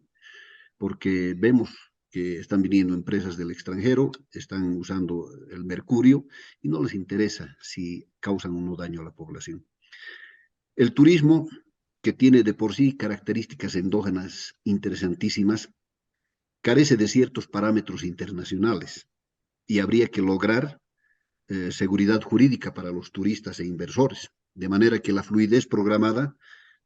porque vemos que están viniendo empresas del extranjero, están usando el mercurio y no les interesa si causan o no daño a la población. El turismo, que tiene de por sí características endógenas interesantísimas, carece de ciertos parámetros internacionales y habría que lograr seguridad jurídica para los turistas e inversores, de manera que la fluidez programada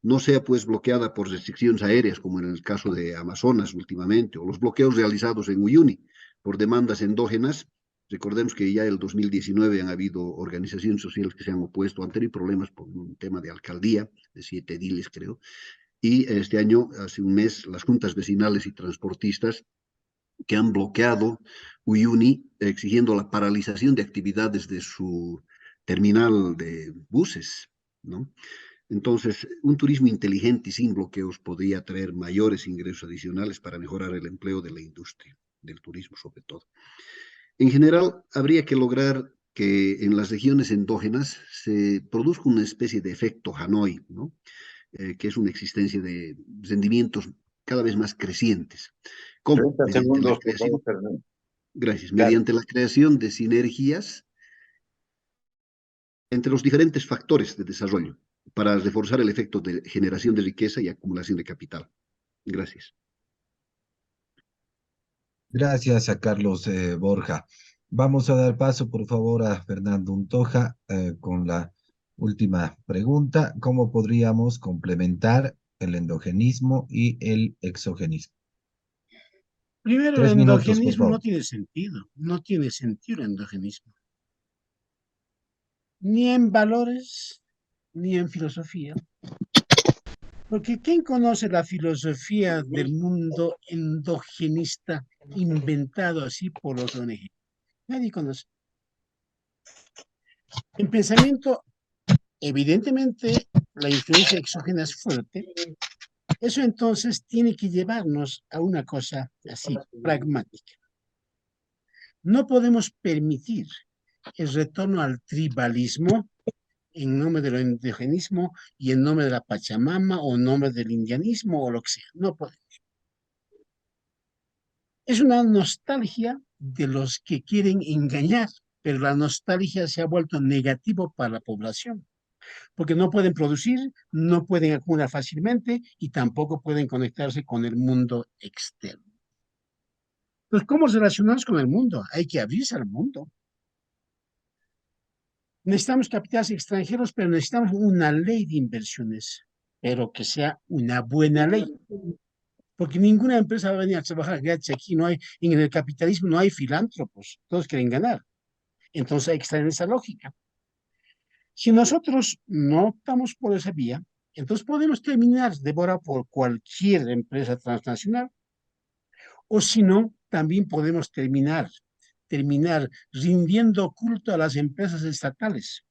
no sea pues bloqueada por restricciones aéreas, como en el caso de Amazonas últimamente, o los bloqueos realizados en Uyuni por demandas endógenas. Recordemos que ya en el 2019 han habido organizaciones sociales que se han opuesto, han tenido problemas por un tema de alcaldía, de 7 ediles creo, y este año, hace un mes, las juntas vecinales y transportistas que han bloqueado Uyuni, exigiendo la paralización de actividades de su terminal de buses, ¿no? Entonces, un turismo inteligente y sin bloqueos podría traer mayores ingresos adicionales para mejorar el empleo de la industria, del turismo sobre todo. En general, habría que lograr que en las regiones endógenas se produzca una especie de efecto Hanoi, ¿no? Que es una existencia de rendimientos cada vez más crecientes. ¿Cómo? 30 Mediante la segundos, por creación, favor, Fernando. gracias, Claro. mediante la creación de sinergias entre los diferentes factores de desarrollo para reforzar el efecto de generación de riqueza y acumulación de capital. Gracias. Gracias a Carlos Borja. Vamos a dar paso, por favor, a Fernando Untoja con la última pregunta. ¿Cómo podríamos complementar el endogenismo y el exogenismo? Primero, el 3 minutos, por endogenismo no favor. tiene sentido. No tiene sentido el endogenismo. Ni en valores, ni en filosofía. Porque ¿quién conoce la filosofía del mundo endogenista inventado así por los ONG? Nadie conoce. En pensamiento, evidentemente, la influencia exógena es fuerte. Eso entonces tiene que llevarnos a una cosa así, pragmática. No podemos permitir el retorno al tribalismo en nombre del endogenismo y en nombre de la Pachamama o en nombre del indianismo o lo que sea. No podemos. Es una nostalgia de los que quieren engañar, pero la nostalgia se ha vuelto negativo para la población, porque no pueden producir, no pueden acumular fácilmente y tampoco pueden conectarse con el mundo externo. Pues, ¿cómo relacionarnos con el mundo? Hay que abrirse al mundo. Necesitamos capitales extranjeros, pero necesitamos una ley de inversiones, pero que sea una buena ley. Porque ninguna empresa va a venir a trabajar gratis aquí. No hay, en el capitalismo no hay filántropos, todos quieren ganar. Entonces hay que estar en esa lógica. Si nosotros no optamos por esa vía, entonces podemos terminar devorado por cualquier empresa transnacional, o si no, también podemos terminar rindiendo culto a las empresas estatales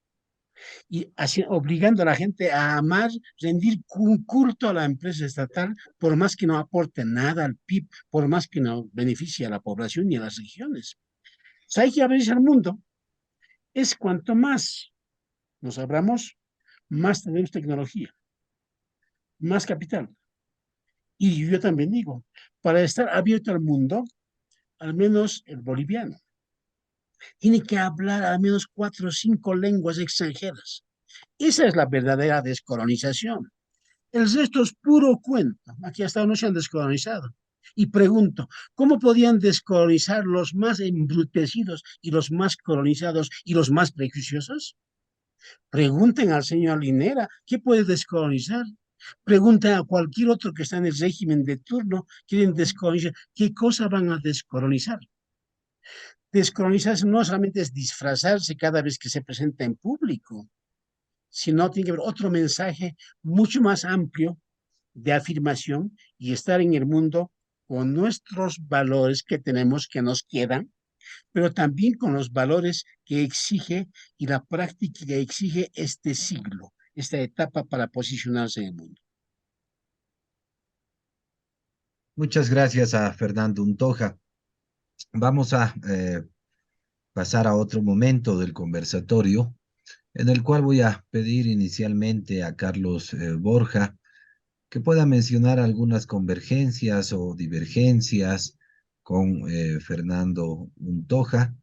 y así, obligando a la gente a amar, rendir un culto a la empresa estatal, por más que no aporte nada al PIB, por más que no beneficie a la población y a las regiones. O sea, hay que abrirse al mundo. Es cuanto más nos abramos, más tenemos tecnología, más capital. Y yo también digo, para estar abierto al mundo, al menos el boliviano tiene que hablar al menos 4 o 5 lenguas extranjeras. Esa es la verdadera descolonización. El resto es puro cuento. Aquí hasta no se han descolonizado. Y pregunto, ¿cómo podían descolonizar los más embrutecidos y los más colonizados y los más prejuiciosos? Pregunten al señor Linera, ¿qué puede descolonizar? Pregunten a cualquier otro que está en el régimen de turno, quieren descolonizar, ¿qué cosa van a descolonizar? Descolonizarse no solamente es disfrazarse cada vez que se presenta en público, sino tiene que haber otro mensaje mucho más amplio de afirmación y estar en el mundo con nuestros valores que tenemos, que nos quedan, pero también con los valores que exige y la práctica que exige este siglo, esta etapa para posicionarse en el mundo. Muchas gracias a Fernando Untoja. Vamos a pasar a otro momento del conversatorio, en el cual voy a pedir inicialmente a Carlos Borja que pueda mencionar algunas convergencias o divergencias con Fernando Untoja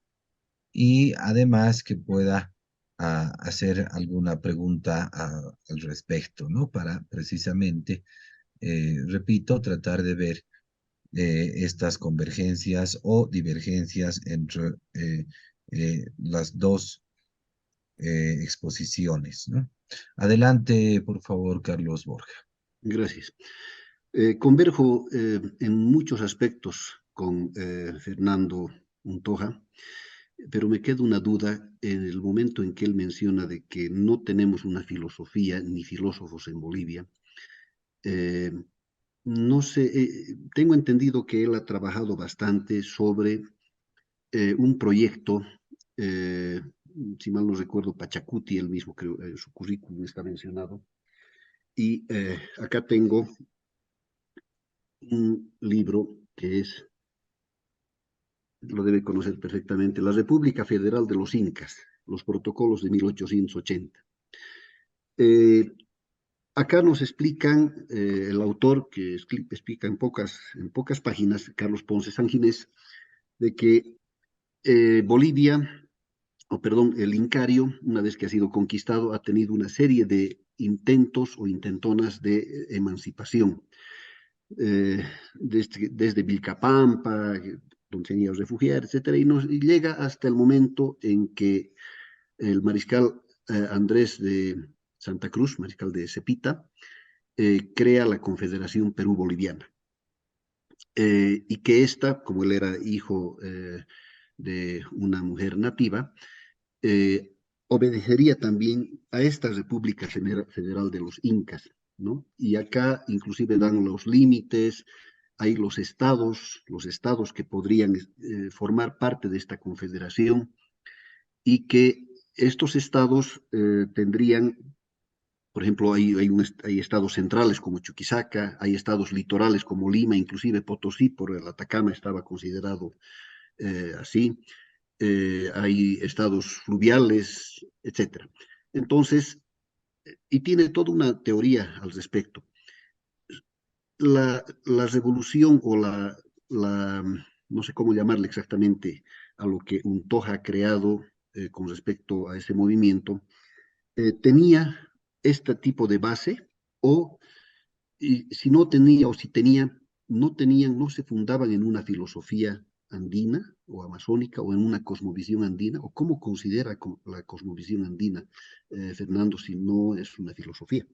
y además que pueda hacer alguna pregunta al respecto, ¿no? Para precisamente, repito, tratar de ver estas convergencias o divergencias entre las dos exposiciones, ¿no? Adelante, por favor, Carlos Borja. Gracias. Converjo en muchos aspectos con Fernando Untoja, pero me queda una duda en el momento en que él menciona de que no tenemos una filosofía ni filósofos en Bolivia. No sé, tengo entendido que él ha trabajado bastante sobre un proyecto si mal no recuerdo, Pachacuti, él mismo, creo, su currículum está mencionado. Y acá tengo un libro que es, lo debe conocer perfectamente, La República Federal de los Incas, los protocolos de 1880. Eh, Acá nos explican, el autor que explica en pocas páginas, Carlos Ponce Sanginés, de que Bolivia, o perdón, el Incario, una vez que ha sido conquistado, ha tenido una serie de intentos o intentonas de emancipación, desde Vilcapampa, donde se han ido a refugiar, etcétera, y llega hasta el momento en que el mariscal Andrés de Santa Cruz, mariscal de Cepita, crea la Confederación Perú-Boliviana. Y que ésta, como él era hijo de una mujer nativa, obedecería también a esta República Federal de los Incas, ¿no? Y acá inclusive dan los límites, hay los estados que podrían formar parte de esta confederación y que estos estados tendrían, por ejemplo, hay estados centrales como Chuquisaca, hay estados litorales como Lima, inclusive Potosí, por el Atacama estaba considerado así, hay estados fluviales, etcétera. Entonces, y tiene toda una teoría al respecto. La revolución o no sé cómo llamarle exactamente, a lo que Untoja ha creado con respecto a ese movimiento, tenía este tipo de base, o si no tenía, o si tenía, no se fundaban en una filosofía andina o amazónica o en una cosmovisión andina, o cómo considera la cosmovisión andina, Fernando, si no es una filosofía.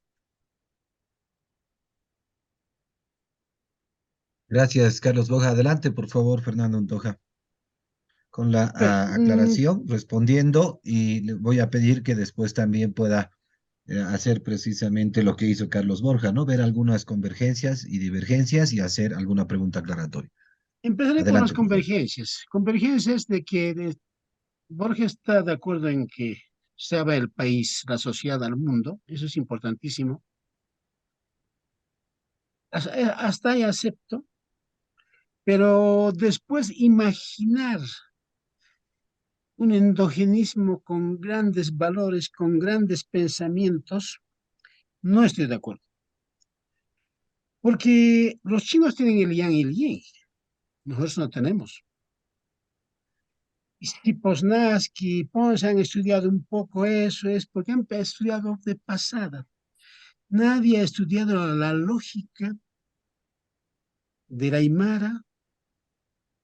Gracias, Carlos Boja. Adelante, por favor, Fernando Untoja, con la Bueno, aclaración, respondiendo, y le voy a pedir que después también pueda hacer precisamente lo que hizo Carlos Borja, ¿no? Ver algunas convergencias y divergencias y hacer alguna pregunta aclaratoria. empezaré por las Adelante, por favor. convergencias. Convergencias de que Borges está de acuerdo en que se abra el país, la sociedad al mundo, eso es importantísimo. Hasta ahí acepto, pero después imaginar un endogenismo con grandes valores, con grandes pensamientos, no estoy de acuerdo. Porque los chinos tienen el yang y el yin, nosotros no tenemos. Y si Posnansky y Pons han estudiado un poco eso, es porque han estudiado de pasada. Nadie ha estudiado la lógica de la Aymara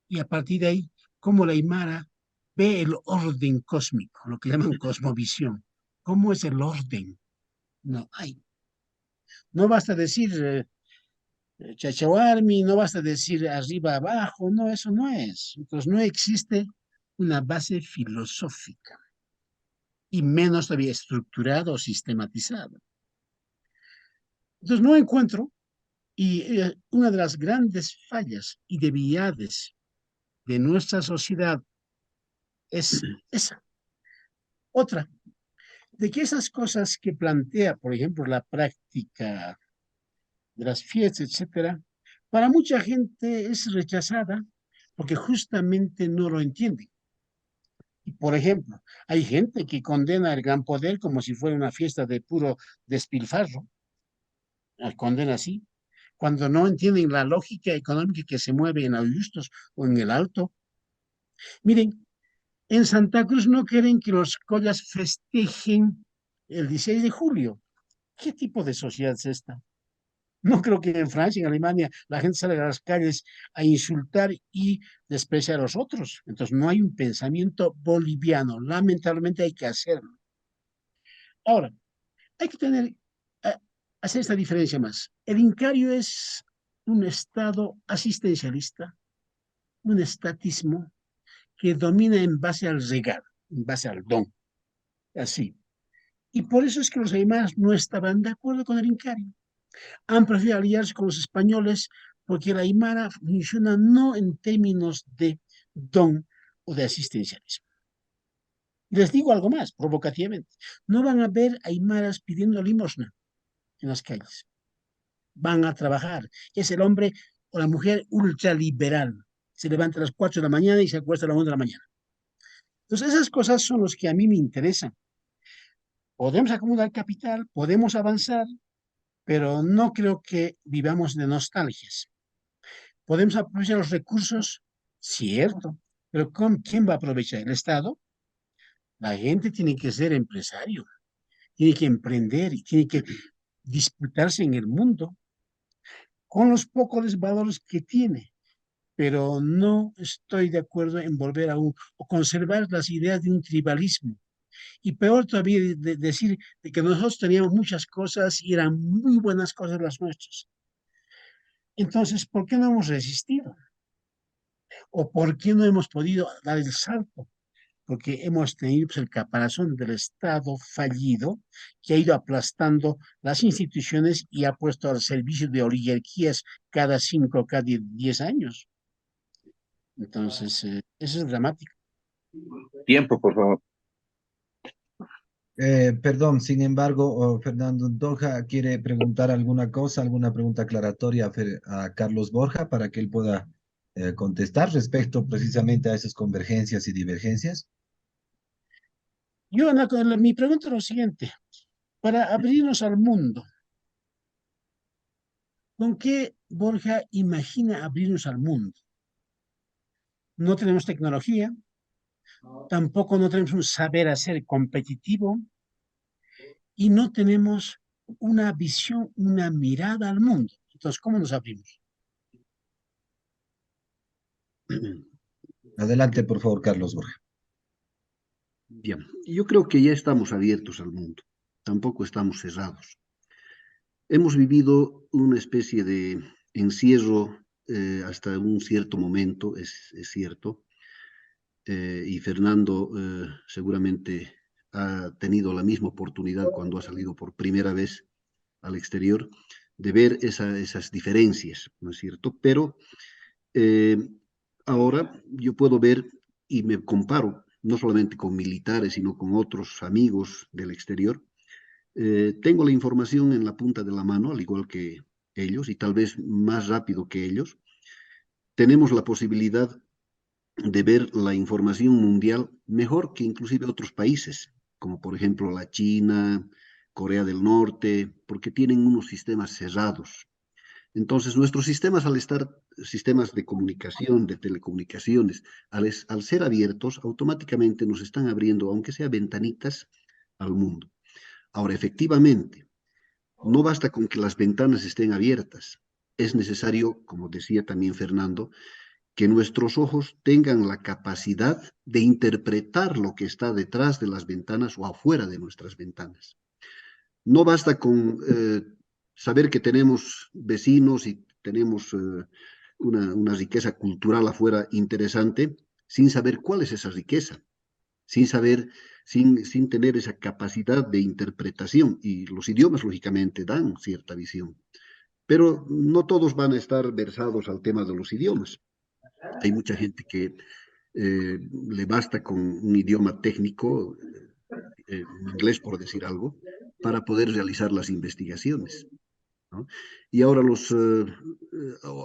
y a partir de ahí, cómo la Aymara ve el orden cósmico, lo que llaman cosmovisión. ¿Cómo es el orden? No hay. No basta decir Chachahuarmi, no basta decir arriba, abajo, no, eso no es. Entonces no existe una base filosófica y menos todavía estructurada o sistematizada. Entonces no encuentro, y una de las grandes fallas y debilidades de nuestra sociedad es esa. Otra, de que esas cosas que plantea, por ejemplo, la práctica de las fiestas, etcétera, para mucha gente es rechazada porque justamente no lo entienden. Y, por ejemplo, hay gente que condena el gran poder como si fuera una fiesta de puro despilfarro, la condena así, cuando no entienden la lógica económica que se mueve en Augustos o en el Alto. Miren, en Santa Cruz no quieren que los collas festejen el 16 de julio. ¿Qué tipo de sociedad es esta? No creo que en Francia, en Alemania, la gente salga a las calles a insultar y despreciar a los otros. Entonces, no hay un pensamiento boliviano. Lamentablemente hay que hacerlo. Ahora, hay que hacer esta diferencia más. El Incario es un estado asistencialista, un estatismo que domina en base al regalo, en base al don. Así. Y por eso es que los aymaras no estaban de acuerdo con el Incario. Han preferido aliarse con los españoles porque la Aymara funciona no en términos de don o de asistencialismo. Les digo algo más, provocativamente. No van a ver aymaras pidiendo limosna en las calles. Van a trabajar. Es el hombre o la mujer ultraliberal. Se levanta a las 4 de la mañana y se acuesta a las 1 de la mañana. Entonces, esas cosas son las que a mí me interesan. Podemos acumular capital, podemos avanzar, pero no creo que vivamos de nostalgias. Podemos aprovechar los recursos, cierto, pero ¿quién va a aprovechar? ¿El Estado? La gente tiene que ser empresario, tiene que emprender y tiene que disputarse en el mundo con los pocos valores que tiene. Pero no estoy de acuerdo en volver a o conservar las ideas de un tribalismo. Y peor todavía decir de que nosotros teníamos muchas cosas y eran muy buenas cosas las nuestras. Entonces, ¿por qué no hemos resistido? ¿O por qué no hemos podido dar el salto? Porque hemos tenido pues, el caparazón del Estado fallido que ha ido aplastando las instituciones y ha puesto al servicio de oligarquías cada 5, cada 10 años. Entonces, eso es dramático. Tiempo, por favor. Perdón, sin embargo, Fernando Doha quiere preguntar alguna cosa, alguna pregunta aclaratoria a Carlos Borja para que él pueda contestar respecto precisamente a esas convergencias y divergencias. Yo, mi pregunta es lo siguiente. Para abrirnos al mundo, ¿con qué Borja imagina abrirnos al mundo? No tenemos tecnología, tampoco no tenemos un saber hacer competitivo y no tenemos una visión, una mirada al mundo. Entonces, ¿cómo nos abrimos? Adelante, por favor, Carlos Borja. Bien, yo creo que ya estamos abiertos al mundo, tampoco estamos cerrados. Hemos vivido una especie de encierro hasta un cierto momento, es cierto, y Fernando seguramente ha tenido la misma oportunidad cuando ha salido por primera vez al exterior de ver esas diferencias, ¿no es cierto? Pero eh, ahora yo puedo ver y me comparo no solamente con militares, sino con otros amigos del exterior. Tengo la información en la punta de la mano, al igual que ellos, y tal vez más rápido que ellos. Tenemos la posibilidad de ver la información mundial mejor que inclusive otros países, como por ejemplo la China, Corea del Norte, porque tienen unos sistemas cerrados. Entonces, nuestros sistemas, al estar sistemas de comunicación, de telecomunicaciones, al ser abiertos, automáticamente nos están abriendo, aunque sea ventanitas, al mundo. Ahora, efectivamente, no basta con que las ventanas estén abiertas. Es necesario, como decía también Fernando, que nuestros ojos tengan la capacidad de interpretar lo que está detrás de las ventanas o afuera de nuestras ventanas. No basta con saber que tenemos vecinos y tenemos una riqueza cultural afuera interesante, sin saber cuál es esa riqueza, sin saber, sin tener esa capacidad de interpretación. Y los idiomas, lógicamente, dan cierta visión. Pero no todos van a estar versados al tema de los idiomas. Hay mucha gente que le basta con un idioma técnico, inglés por decir algo, para poder realizar las investigaciones, ¿no? Y ahora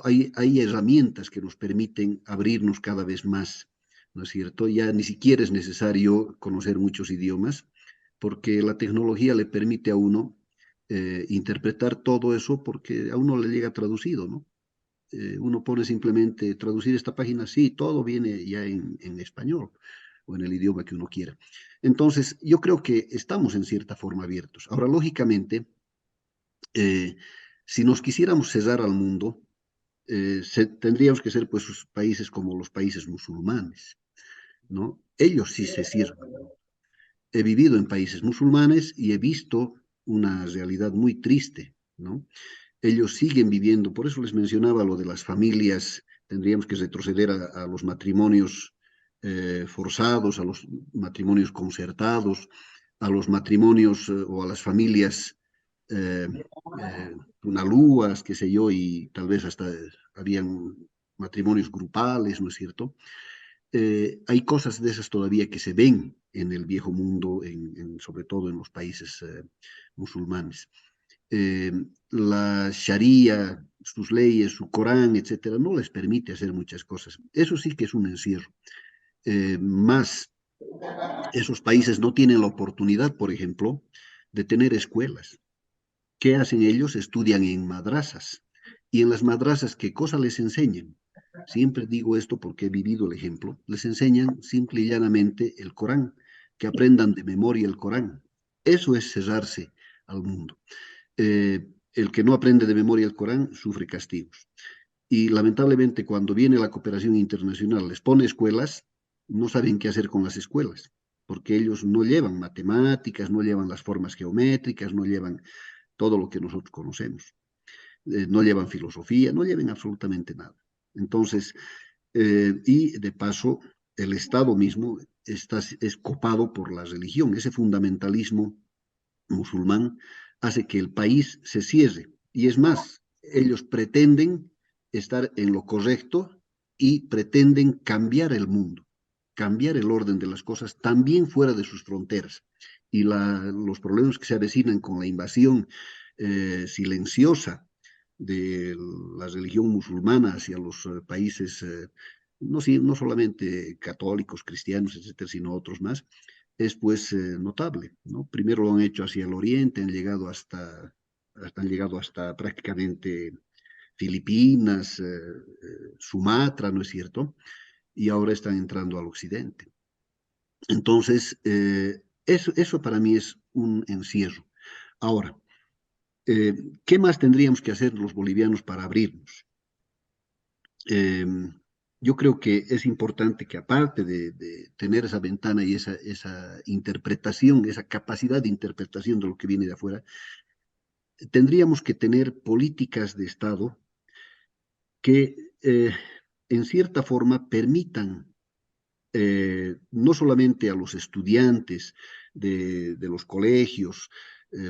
hay herramientas que nos permiten abrirnos cada vez más, ¿no es cierto? Ya ni siquiera es necesario conocer muchos idiomas, porque la tecnología le permite a uno interpretar todo eso porque a uno le llega traducido, ¿no? Uno pone simplemente traducir esta página, sí, todo viene ya en español o en el idioma que uno quiera. Entonces, yo creo que estamos en cierta forma abiertos. Ahora, lógicamente, si nos quisiéramos cerrar al mundo, tendríamos que ser pues países como los países musulmanes, ¿no? Ellos sí se cierran. He vivido en países musulmanes y he visto una realidad muy triste, ¿no? Ellos siguen viviendo, por eso les mencionaba lo de las familias, tendríamos que retroceder a los matrimonios forzados, a los matrimonios concertados, a los matrimonios o a las familias eh, tunalúas, qué sé yo, y tal vez hasta habían matrimonios grupales, ¿no es cierto? Hay cosas de esas todavía que se ven en el viejo mundo, sobre todo en los países musulmanes. La Sharia, sus leyes, su Corán, etcétera, no les permite hacer muchas cosas. Eso sí que es un encierro. Más, esos países no tienen la oportunidad, por ejemplo, de tener escuelas. ¿Qué hacen ellos? Estudian en madrasas. Y en las madrasas, ¿qué cosa les enseñan? Siempre digo esto porque he vivido el ejemplo. Les enseñan simple y llanamente el Corán, que aprendan de memoria el Corán. Eso es cerrarse al mundo. El que no aprende de memoria el Corán sufre castigos. Y lamentablemente cuando viene la cooperación internacional, les pone escuelas, no saben qué hacer con las escuelas, porque ellos no llevan matemáticas, no llevan las formas geométricas, no llevan todo lo que nosotros conocemos, no llevan filosofía, no llevan absolutamente nada. Entonces, y de paso, el Estado mismo es copado por la religión, ese fundamentalismo musulmán hace que el país se cierre. Y es más, ellos pretenden estar en lo correcto y pretenden cambiar el mundo, cambiar el orden de las cosas también fuera de sus fronteras. Y los problemas que se avecinan con la invasión silenciosa de la religión musulmana hacia los países, no solamente católicos, cristianos, etcétera, sino otros más, es pues notable, ¿no? Primero lo han hecho hacia el oriente, han llegado hasta prácticamente Filipinas, Sumatra, ¿no es cierto? Y ahora están entrando al occidente. Entonces, eso para mí es un encierro. Ahora, ¿qué más tendríamos que hacer los bolivianos para abrirnos? Yo creo que es importante que aparte de tener esa ventana y esa interpretación, esa capacidad de interpretación de lo que viene de afuera, tendríamos que tener políticas de Estado que en cierta forma permitan no solamente a los estudiantes de los colegios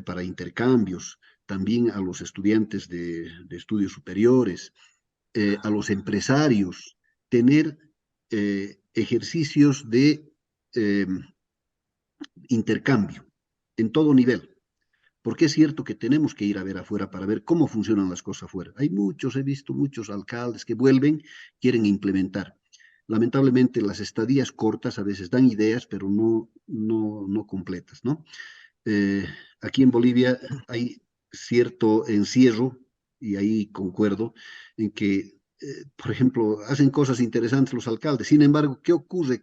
para intercambios, también a los estudiantes de estudios superiores, a los empresarios, tener ejercicios de eh, intercambio en todo nivel. Porque es cierto que tenemos que ir a ver afuera para ver cómo funcionan las cosas afuera. He visto muchos alcaldes que vuelven, quieren implementar. Lamentablemente las estadías cortas a veces dan ideas, pero no completas, ¿no? Aquí en Bolivia hay cierto encierro, y ahí concuerdo, en que, por ejemplo, hacen cosas interesantes los alcaldes. Sin embargo, ¿qué ocurre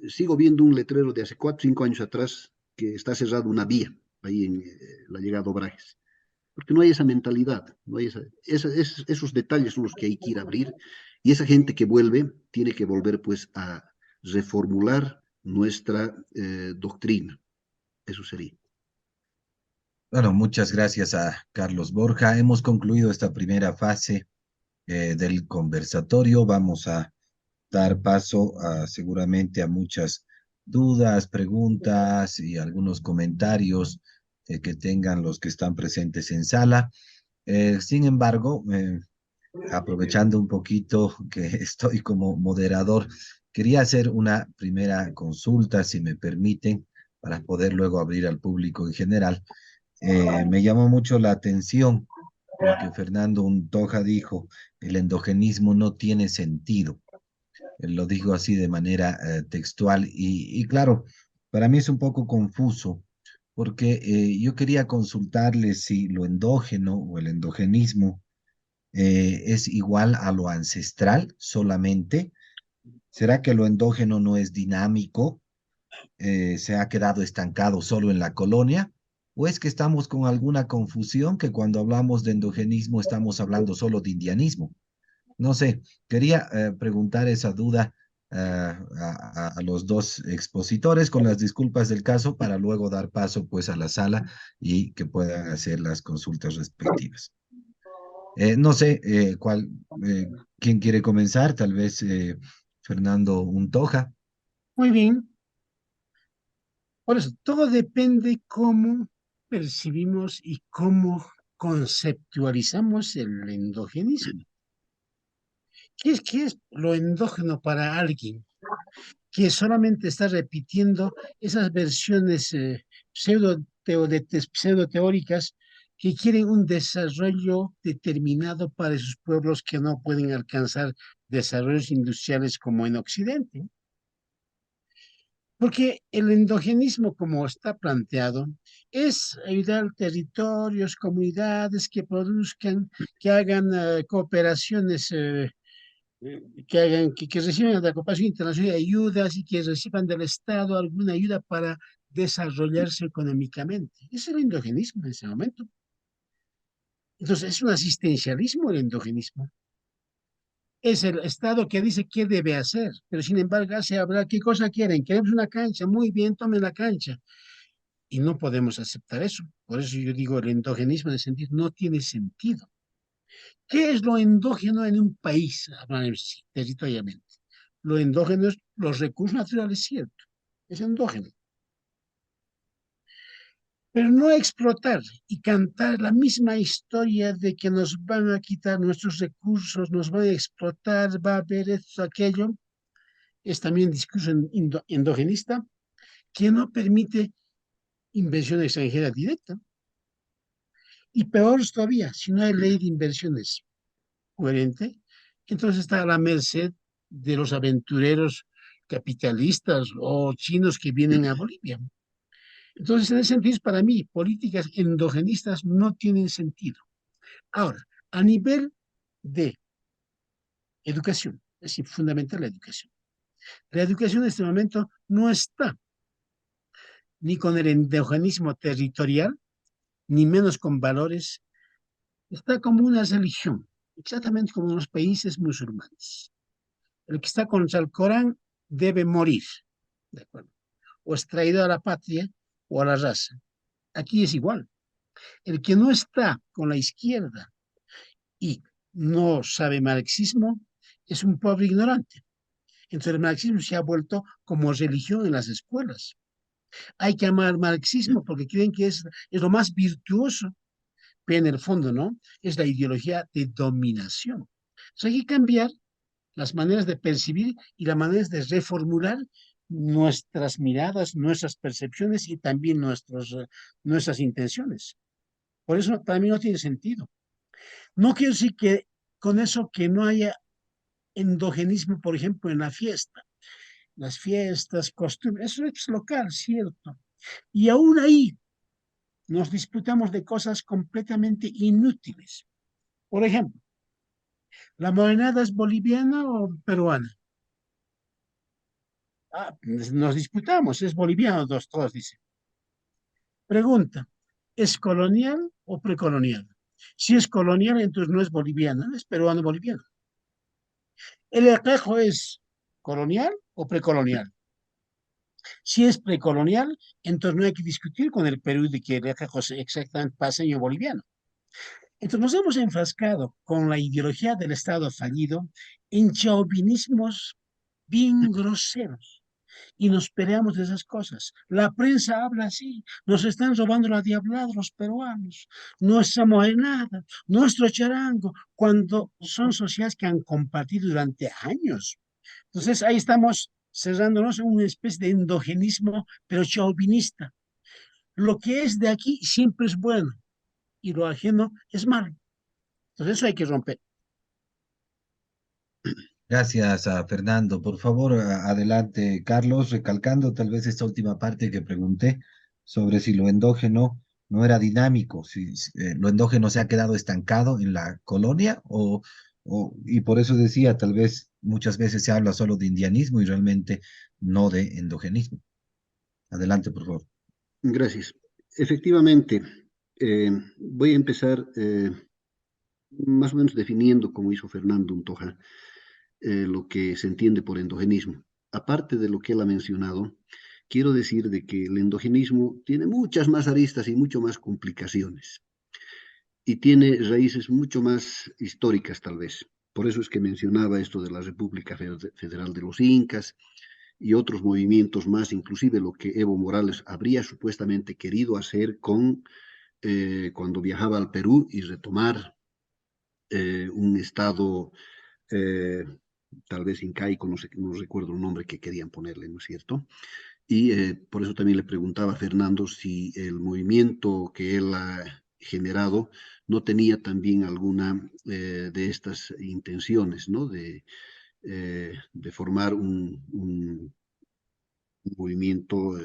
sigo viendo un letrero de hace 4 o 5 años atrás que está cerrado una vía ahí en la llegada a Obrajes, porque no hay esa mentalidad, no hay esos detalles son los que hay que ir a abrir, y esa gente que vuelve tiene que volver pues a reformular nuestra doctrina. Eso sería. Bueno, muchas gracias a Carlos Borja. Hemos concluido esta primera fase del conversatorio. Vamos a dar paso seguramente a muchas dudas, preguntas y algunos comentarios que tengan los que están presentes en sala. Sin embargo, aprovechando un poquito que estoy como moderador, quería hacer una primera consulta, si me permiten, para poder luego abrir al público en general. Me llamó mucho la atención lo que Fernando Untoja dijo: el endogenismo no tiene sentido. Él lo dijo así de manera textual y claro, para mí es un poco confuso porque yo quería consultarle si lo endógeno o el endogenismo es igual a lo ancestral solamente. ¿Será que lo endógeno no es dinámico? ¿Se ha quedado estancado solo en la colonia? ¿O es que estamos con alguna confusión que cuando hablamos de endogenismo estamos hablando solo de indianismo? No sé, quería preguntar esa duda a los dos expositores con las disculpas del caso para luego dar paso pues a la sala y que puedan hacer las consultas respectivas. No sé quién quiere comenzar, tal vez Fernando Untoja. Muy bien. Por eso, todo depende cómo percibimos y cómo conceptualizamos el endogenismo. ¿Qué es lo endógeno para alguien? que solamente está repitiendo esas versiones pseudo-teóricas que quieren un desarrollo determinado para sus pueblos que no pueden alcanzar desarrollos industriales como en Occidente. Porque el endogenismo, como está planteado, es ayudar a territorios, comunidades que produzcan, que hagan cooperaciones, que reciban de la cooperación internacional ayudas y que reciban del Estado alguna ayuda para desarrollarse económicamente. Es el endogenismo en ese momento. Entonces, es un asistencialismo el endogenismo. Es el Estado que dice qué debe hacer, pero sin embargo se habla qué cosa quieren. Queremos una cancha, muy bien, tomen la cancha. Y no podemos aceptar eso. Por eso yo digo, el endogenismo en el sentido no tiene sentido. ¿Qué es lo endógeno en un país, territorialmente? Lo endógeno es los recursos naturales, cierto, es endógeno. Pero no explotar y cantar la misma historia de que nos van a quitar nuestros recursos, nos van a explotar, va a haber esto, aquello, es también discurso endogenista que no permite inversión extranjera directa. Y peor todavía, si no hay ley de inversiones coherente, entonces está a la merced de los aventureros capitalistas o chinos que vienen a Bolivia. Entonces, en ese sentido, para mí, políticas endogenistas no tienen sentido. Ahora, a nivel de educación, es decir, fundamental la educación. La educación en este momento no está ni con el endogenismo territorial, ni menos con valores, está como una religión, exactamente como en los países musulmanes. El que está contra el Corán debe morir, ¿de acuerdo? O es traído a la patria o a la raza. Aquí es igual. El que no está con la izquierda y no sabe marxismo es un pobre ignorante. Entonces el marxismo se ha vuelto como religión en las escuelas. Hay que amar marxismo porque creen que es lo más virtuoso, pero en el fondo no, es la ideología de dominación. Entonces hay que cambiar las maneras de percibir y las maneras de reformular nuestras miradas, nuestras percepciones y también nuestras intenciones. Por eso para mí no tiene sentido. No quiero decir que con eso que no haya endogenismo, por ejemplo, en la fiesta. Las fiestas, costumbres, eso es local, cierto. Y aún ahí nos disputamos de cosas completamente inútiles. Por ejemplo, ¿la morenada es boliviana o peruana? Nos disputamos, es boliviano, todos dicen. Pregunta, ¿es colonial o precolonial? Si es colonial, entonces no es boliviana, es peruano-boliviano. ¿El espejo es colonial o precolonial? Si es precolonial, entonces no hay que discutir con el Perú de que el espejo es exactamente paseño boliviano. Entonces nos hemos enfrascado con la ideología del Estado fallido en chauvinismos bien groseros y nos peleamos de esas cosas. La prensa habla así, nos están robando la diablada los peruanos, nuestra morenada, nuestro charango, cuando son sociedades que han compartido durante años. Entonces ahí estamos cerrándonos en una especie de endogenismo, pero chauvinista. Lo que es de aquí siempre es bueno y lo ajeno es malo. Entonces eso hay que romper. Gracias a Fernando. Por favor, adelante, Carlos, recalcando tal vez esta última parte que pregunté sobre si lo endógeno no era dinámico, si lo endógeno se ha quedado estancado en la colonia y por eso decía, tal vez muchas veces se habla solo de indianismo y realmente no de endogenismo. Adelante, por favor. Gracias. Efectivamente, voy a empezar más o menos definiendo, como hizo Fernando Untoja, lo que se entiende por endogenismo. Aparte de lo que él ha mencionado, quiero decir de que el endogenismo tiene muchas más aristas y mucho más complicaciones. Y tiene raíces mucho más históricas, tal vez. Por eso es que mencionaba esto de la República Federal de los Incas y otros movimientos más, inclusive lo que Evo Morales habría supuestamente querido hacer cuando viajaba al Perú y retomar un estado tal vez incaico, no sé, no recuerdo el nombre que querían ponerle, ¿no es cierto? Y por eso también le preguntaba a Fernando si el movimiento que él ha generado no tenía también alguna de estas intenciones, ¿no? De formar un movimiento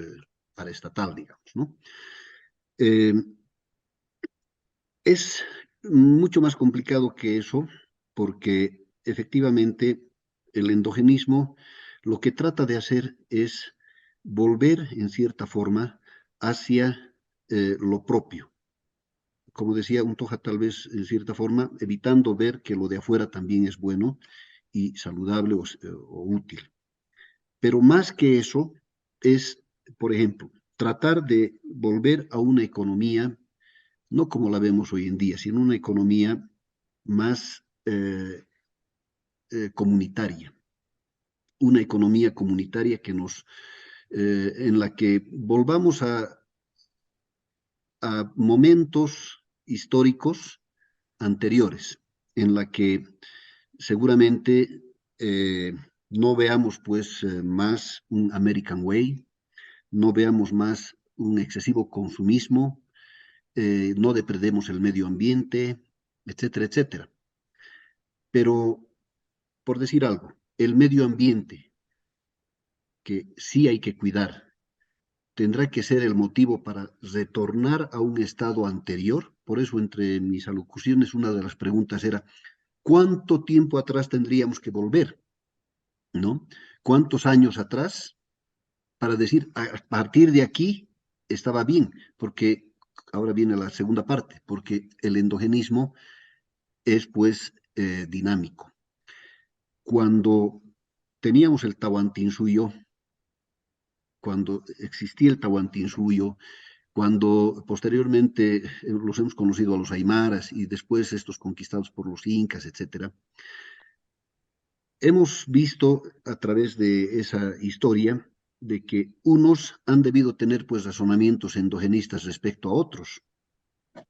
paraestatal, digamos, ¿no? Eh, es mucho más complicado que eso, porque efectivamente el endogenismo lo que trata de hacer es volver, en cierta forma, hacia lo propio. Como decía Untoja, tal vez, en cierta forma, evitando ver que lo de afuera también es bueno y saludable o útil. Pero más que eso, es, por ejemplo, tratar de volver a una economía, no como la vemos hoy en día, sino una economía más comunitaria, una economía comunitaria que en la que volvamos a momentos históricos anteriores, en la que seguramente no veamos pues más un American Way, no veamos más un excesivo consumismo, no depredemos el medio ambiente, etcétera, etcétera. Pero, por decir algo, el medio ambiente, que sí hay que cuidar, tendrá que ser el motivo para retornar a un estado anterior. Por eso, entre mis alocuciones, una de las preguntas era, ¿cuánto tiempo atrás tendríamos que volver? ¿No? ¿Cuántos años atrás? Para decir, a partir de aquí estaba bien, porque ahora viene la segunda parte, porque el endogenismo es pues dinámico. Cuando teníamos el Tahuantinsuyo, cuando existía el Tahuantinsuyo, cuando posteriormente los hemos conocido a los aymaras y después estos conquistados por los incas, etcétera, hemos visto a través de esa historia de que unos han debido tener pues razonamientos endogenistas respecto a otros,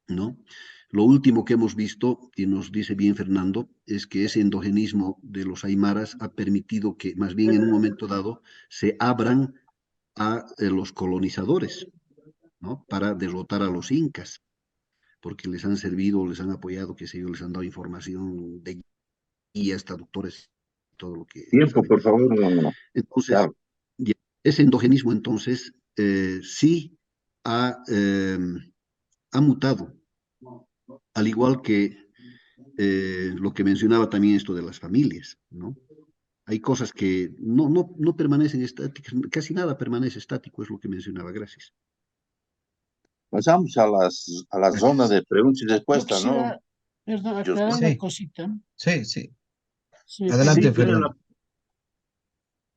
¿no? Lo último que hemos visto, y nos dice bien Fernando, es que ese endogenismo de los aymaras ha permitido que más bien en un momento dado se abran a los colonizadores, ¿no? Para derrotar a los incas, porque les han servido, les han apoyado, qué sé yo, les han dado información de guías, traductores, todo lo que ellos Tiempo, saben. por favor, no. Entonces, Claro. ese endogenismo entonces sí ha mutado, al igual que lo que mencionaba también esto de las familias, ¿no? Hay cosas que no permanecen estáticas, casi nada permanece estático, es lo que mencionaba, gracias. Pasamos a la zona Gracias. de preguntas y Yo respuestas, ¿no? quisiera, perdón, Dios aclarar una Sí, cosita, sí. si me Adelante, Sí, permite. tiene la... Fernando.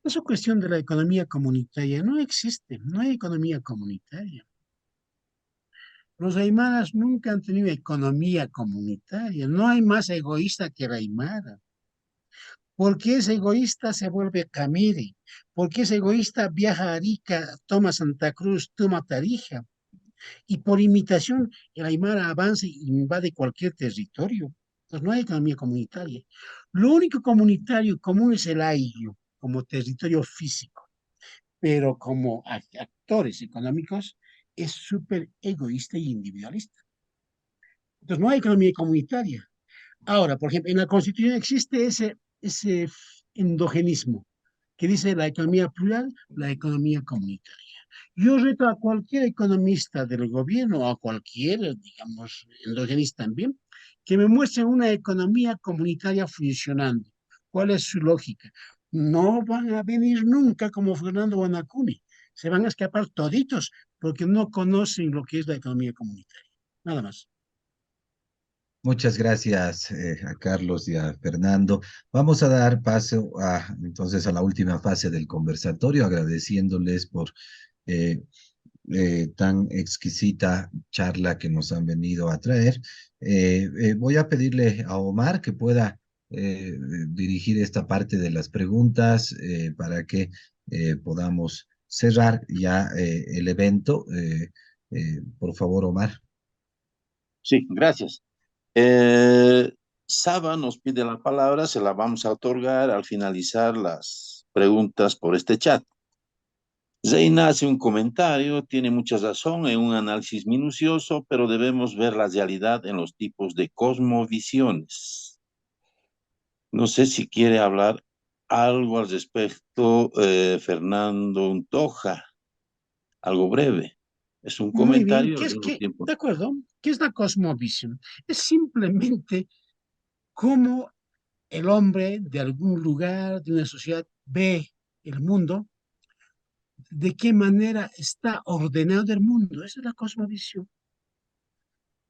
Esa cuestión de la economía comunitaria no existe, no hay economía comunitaria. Los aymaras nunca han tenido economía comunitaria, no hay más egoísta que el aymara. Porque ese egoísta se vuelve Camiri, porque ese egoísta viaja a Arica, toma Santa Cruz, toma Tarija, y por imitación el aymara avanza y invade cualquier territorio. Entonces no hay economía comunitaria. Lo único comunitario común es el ayllu, como territorio físico, pero como actores económicos es súper egoísta y individualista. Entonces no hay economía comunitaria. Ahora, por ejemplo, en la Constitución existe ese endogenismo que dice la economía plural, la economía comunitaria. Yo reto a cualquier economista del gobierno o a cualquier, digamos, endogenista también, que me muestre una economía comunitaria funcionando. ¿Cuál es su lógica? No van a venir nunca como Fernando Guanacuni. Se van a escapar toditos porque no conocen lo que es la economía comunitaria. Nada más. Muchas gracias a Carlos y a Fernando. Vamos a dar paso entonces a la última fase del conversatorio, agradeciéndoles por eh, tan exquisita charla que nos han venido a traer. Voy a pedirle a Omar que pueda dirigir esta parte de las preguntas para que podamos cerrar ya el evento. Por favor, Omar. Sí, gracias. Eh, Saba nos pide la palabra, se la vamos a otorgar al finalizar las preguntas por este chat. Zeina hace un comentario, tiene mucha razón en un análisis minucioso, pero debemos ver la realidad en los tipos de cosmovisiones. No sé si quiere hablar algo al respecto, Fernando Untoja, algo breve. Es un Muy bien, comentario ¿qué al es mismo que, tiempo. de acuerdo, qué es la cosmovisión? Es simplemente cómo el hombre de algún lugar, de una sociedad, ve el mundo, de qué manera está ordenado el mundo. Esa es la cosmovisión.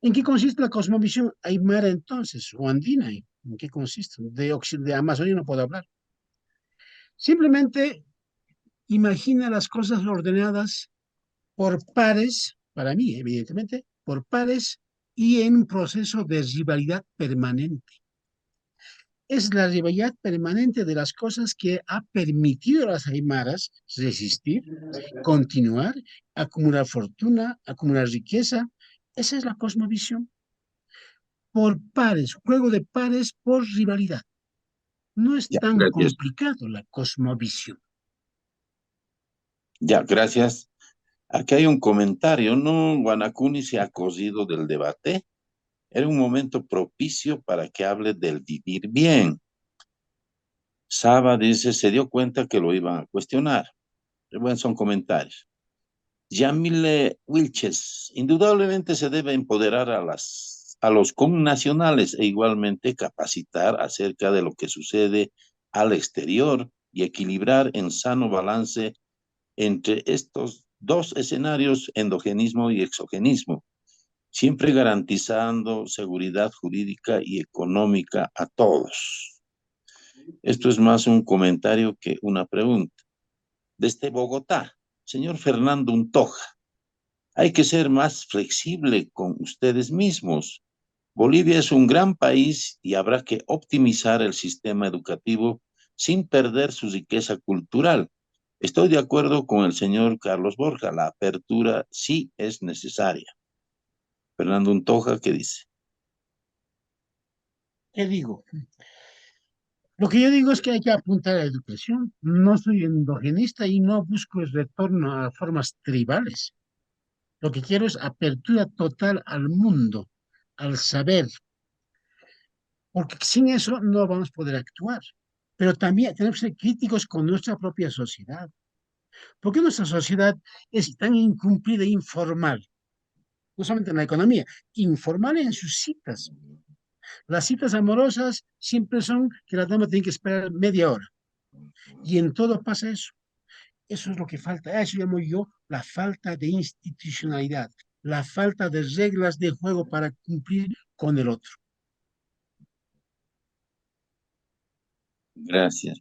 ¿En qué consiste la cosmovisión aymara entonces, o andina? ¿En qué consiste? De Amazonía no puedo hablar. Simplemente imagina las cosas ordenadas por pares, para mí, evidentemente, por pares y en un proceso de rivalidad permanente. Es la rivalidad permanente de las cosas que ha permitido a las aymaras resistir, continuar, acumular fortuna, acumular riqueza. Esa es la cosmovisión. Por pares, juego de pares por rivalidad. No es Ya, tan gracias. complicado la cosmovisión. Ya, gracias. Aquí hay un comentario, ¿no? Guanacuni se ha cosido del debate. Era un momento propicio para que hable del vivir bien. Saba dice, se dio cuenta que lo iban a cuestionar. Bueno, son comentarios. Yamile Wilches, indudablemente se debe empoderar a los connacionales e igualmente capacitar acerca de lo que sucede al exterior y equilibrar en sano balance entre estos dos escenarios, endogenismo y exogenismo, siempre garantizando seguridad jurídica y económica a todos. Esto es más un comentario que una pregunta. Desde Bogotá, señor Fernando Untoja, hay que ser más flexible con ustedes mismos. Bolivia es un gran país y habrá que optimizar el sistema educativo sin perder su riqueza cultural. Estoy de acuerdo con el señor Carlos Borja, la apertura sí es necesaria. Fernando Untoja, ¿qué dice? ¿Qué digo? Lo que yo digo es que hay que apuntar a la educación. No soy endogenista y no busco el retorno a formas tribales. Lo que quiero es apertura total al mundo, al saber, porque sin eso no vamos a poder actuar. Pero también tenemos que ser críticos con nuestra propia sociedad. ¿Por qué nuestra sociedad es tan incumplida e informal? No solamente en la economía, informal en sus citas. Las citas amorosas siempre son que la dama tiene que esperar media hora. Y en todo pasa eso. Eso es lo que falta. A eso llamo yo la falta de institucionalidad, la falta de reglas de juego para cumplir con el otro. Gracias.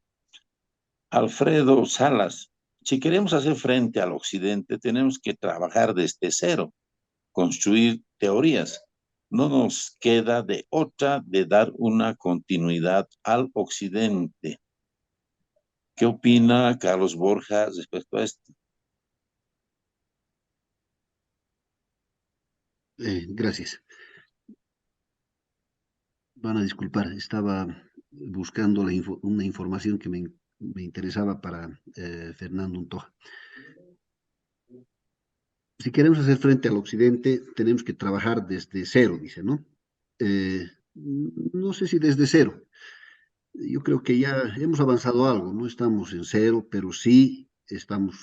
Alfredo Salas, si queremos hacer frente al occidente, tenemos que trabajar desde cero, construir teorías. No nos queda de otra de dar una continuidad al occidente. ¿Qué opina Carlos Borja respecto a esto? Gracias. Van a disculpar, estaba buscando una información que me interesaba para Fernando Untoja. Si queremos hacer frente al occidente, tenemos que trabajar desde cero, dice, ¿no? No sé si desde cero. Yo creo que ya hemos avanzado algo, no estamos en cero, pero sí estamos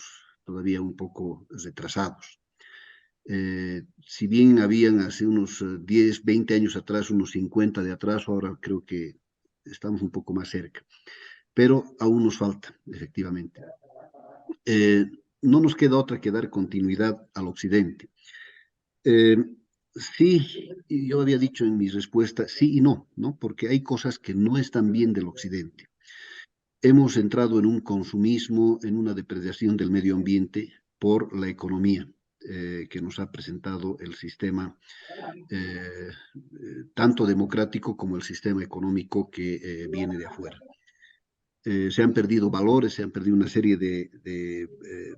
todavía un poco retrasados. Si bien habían hace unos 10, 20 años atrás, unos 50 de atraso, ahora creo que estamos un poco más cerca, pero aún nos falta, efectivamente. No nos queda otra que dar continuidad al occidente. Eh, sí, y yo había dicho en mi respuesta sí y no, ¿no? Porque hay cosas que no están bien del occidente. Hemos entrado en un consumismo, en una depredación del medio ambiente por la economía que nos ha presentado el sistema tanto democrático como el sistema económico que viene de afuera. Se han perdido valores, se han perdido una serie de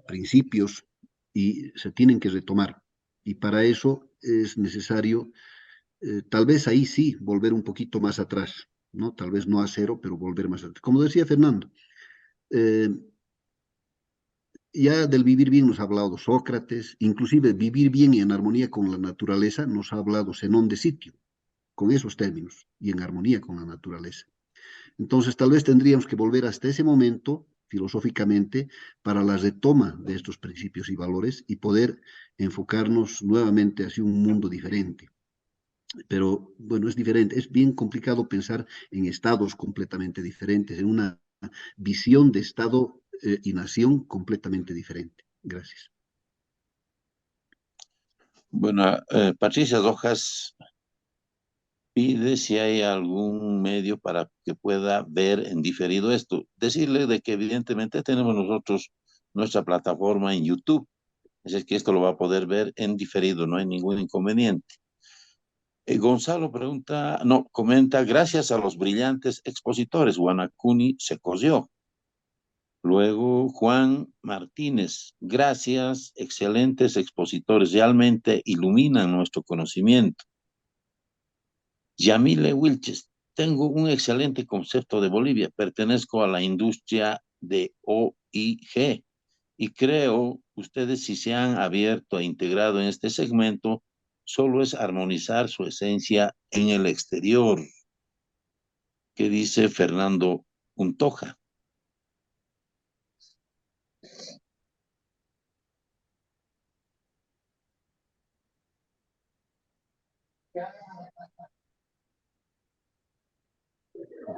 principios y se tienen que retomar. Y para eso es necesario tal vez ahí sí, volver un poquito más atrás, ¿no? Tal vez no a cero, pero volver más atrás. Como decía Fernando, eh, ya del vivir bien nos ha hablado Sócrates, inclusive vivir bien y en armonía con la naturaleza nos ha hablado Zenón de Sitio, con esos términos, y en armonía con la naturaleza. Entonces, tal vez tendríamos que volver hasta ese momento, filosóficamente, para la retoma de estos principios y valores y poder enfocarnos nuevamente hacia un mundo diferente. Pero bueno, es diferente, es bien complicado pensar en estados completamente diferentes, en una visión de estado y nación completamente diferente. Gracias. Bueno, Patricia Rojas pide si hay algún medio para que pueda ver en diferido esto. Decirle de que evidentemente tenemos nosotros nuestra plataforma en YouTube, así que esto lo va a poder ver en diferido, no hay ningún inconveniente. Gonzalo pregunta, no, comenta, gracias a los brillantes expositores, Guanacuni se cosió. Luego Juan Martínez, gracias, excelentes expositores, realmente iluminan nuestro conocimiento. Yamile Wilches, tengo un excelente concepto de Bolivia, pertenezco a la industria de OIG y creo ustedes si se han abierto e integrado en este segmento, solo es armonizar su esencia en el exterior. ¿Qué dice Fernando Untoja?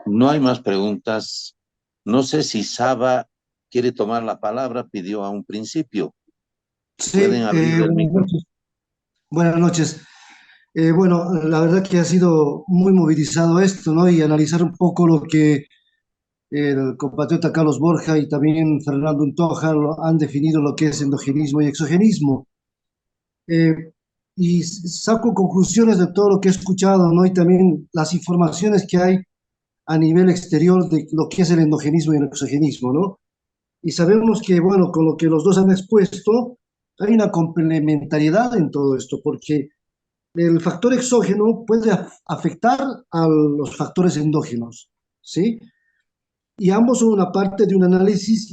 No hay más preguntas. No sé si Saba quiere tomar la palabra, pidió a un principio. Sí, Pueden abrir el buenas micro. noches. Buenas noches. Bueno, la verdad que ha sido muy movilizado esto, ¿no? Y analizar un poco lo que el compatriota Carlos Borja y también Fernando Untoja han definido lo que es endogenismo y exogenismo. Eh, y saco conclusiones de todo lo que he escuchado, ¿no? Y también las informaciones que hay a nivel exterior de lo que es el endogenismo y el exogenismo, ¿no? Y sabemos que, bueno, con lo que los dos han expuesto, hay una complementariedad en todo esto, porque el factor exógeno puede afectar a los factores endógenos, ¿sí? Y ambos son una parte de un análisis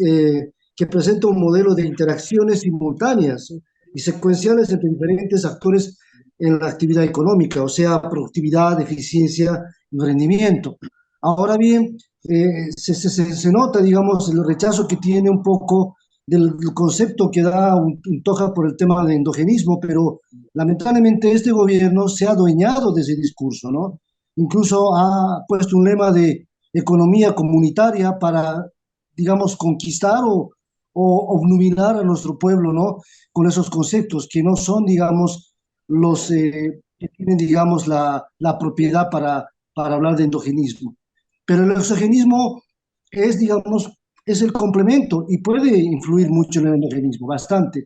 que presenta un modelo de interacciones simultáneas y secuenciales entre diferentes actores en la actividad económica, o sea, productividad, eficiencia y rendimiento. Ahora bien, se nota, digamos, el rechazo que tiene un poco del concepto que da Untoja por el tema de endogenismo, pero lamentablemente este gobierno se ha adueñado de ese discurso, ¿no? Incluso ha puesto un lema de economía comunitaria para, digamos, conquistar o obnubilar a nuestro pueblo, ¿no? Con esos conceptos que no son, digamos, los que tienen, digamos, la propiedad para hablar de endogenismo. Pero el exogenismo es, digamos, es el complemento y puede influir mucho en el endogenismo, bastante.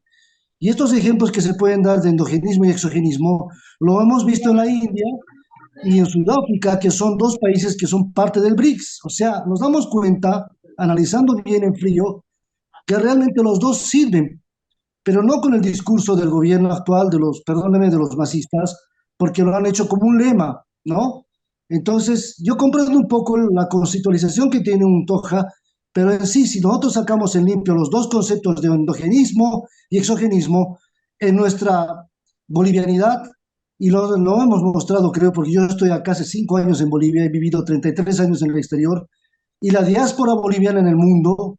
Y estos ejemplos que se pueden dar de endogenismo y exogenismo lo hemos visto en la India y en Sudáfrica, que son dos países que son parte del BRICS. O sea, nos damos cuenta, analizando bien en frío, que realmente los dos sirven, pero no con el discurso del gobierno actual, de los, perdónenme, de los masistas, porque lo han hecho como un lema, ¿no? Entonces, yo comprendo un poco la conceptualización que tiene un Toja, pero en sí, si nosotros sacamos en limpio los dos conceptos de endogenismo y exogenismo, en nuestra bolivianidad, y lo hemos mostrado, creo, porque yo estoy acá hace 5 años en Bolivia, he vivido 33 años en el exterior, y la diáspora boliviana en el mundo,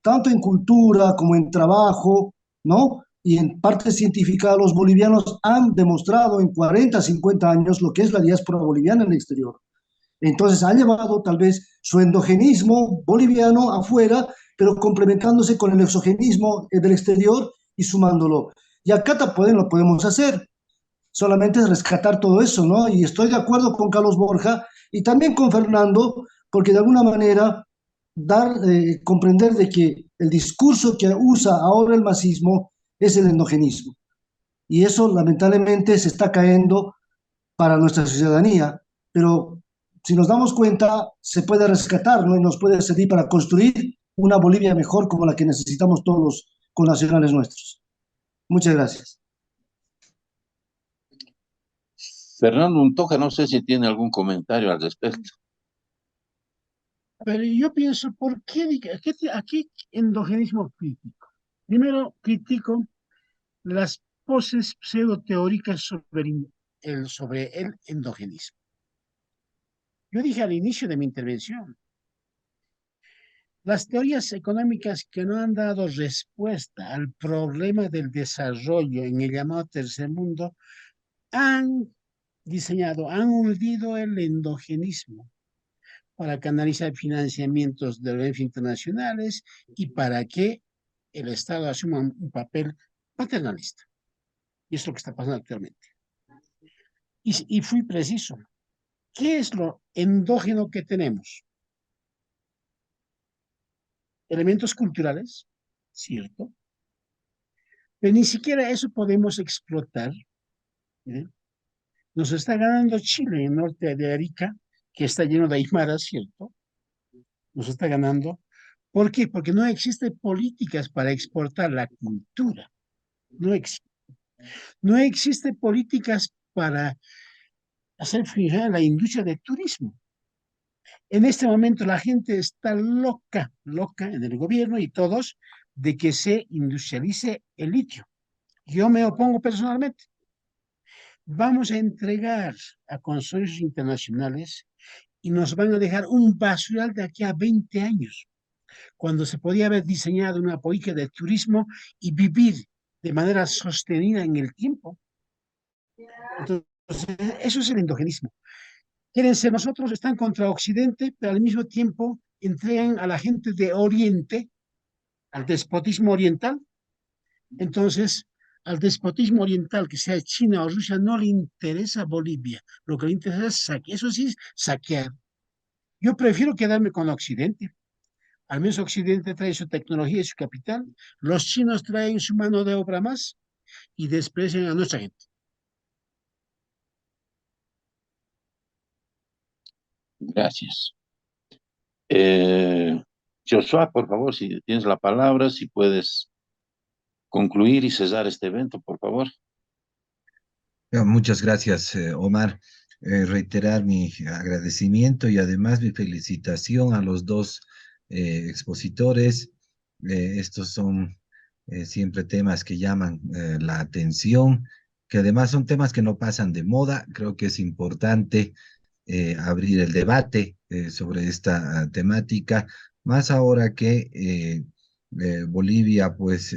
tanto en cultura como en trabajo, ¿no? Y en parte científica, los bolivianos han demostrado en 40, 50 años lo que es la diáspora boliviana en el exterior. Entonces ha llevado tal vez su endogenismo boliviano afuera, pero complementándose con el exogenismo del exterior y sumándolo. Y acá también lo podemos hacer, solamente es rescatar todo eso, ¿no? Y estoy de acuerdo con Carlos Borja y también con Fernando, porque de alguna manera comprender de que el discurso que usa ahora el masismo es el endogenismo. Y eso lamentablemente se está cayendo para nuestra ciudadanía, pero si nos damos cuenta, se puede rescatar, ¿no? Y nos puede servir para construir una Bolivia mejor como la que necesitamos todos los connacionales nuestros. Muchas gracias. Fernando Untoja, no sé si tiene algún comentario al respecto. Pero yo pienso, ¿por qué? ¿A qué endogenismo crítico? Primero, critico las poses pseudoteóricas sobre el endogenismo. Yo dije al inicio de mi intervención, las teorías económicas que no han dado respuesta al problema del desarrollo en el llamado tercer mundo han han hundido el endogenismo para canalizar financiamientos de organismos internacionales y para que el Estado asuma un papel paternalista. Y es lo que está pasando actualmente. Y fui preciso. ¿Qué es lo endógeno que tenemos? Elementos culturales, cierto, pero ni siquiera eso podemos explotar. ¿Eh? Nos está ganando Chile en norte de Arica, que está lleno de aymaras, ¿cierto? Nos está ganando. ¿Por qué? Porque no existen políticas para exportar la cultura. No, no existen políticas para hacer funcionar la industria del turismo. En este momento la gente está loca, loca en el gobierno y todos de que se industrialice el litio. Yo me opongo personalmente. Vamos a entregar a consorcios internacionales y nos van a dejar un basural de aquí a 20 años, cuando se podía haber diseñado una política de turismo y vivir de manera sostenida en el tiempo. Entonces, eso es el endogenismo. Quieren ser nosotros, están contra Occidente, pero al mismo tiempo entregan a la gente de Oriente al despotismo oriental. Entonces, al despotismo oriental, que sea China o Rusia, no le interesa Bolivia. Lo que le interesa es saquear. Eso sí, saquear. Yo prefiero quedarme con Occidente. Al menos Occidente trae su tecnología y su capital. Los chinos traen su mano de obra más y desprecian a nuestra gente. Gracias. Joshua, por favor, si tienes la palabra, si puedes concluir y cesar este evento, por favor. Muchas gracias, Omar. Reiterar mi agradecimiento y además mi felicitación a los dos expositores. Estos son siempre temas que llaman la atención, que además son temas que no pasan de moda. Creo que es importante abrir el debate sobre esta temática, más ahora que Bolivia, pues,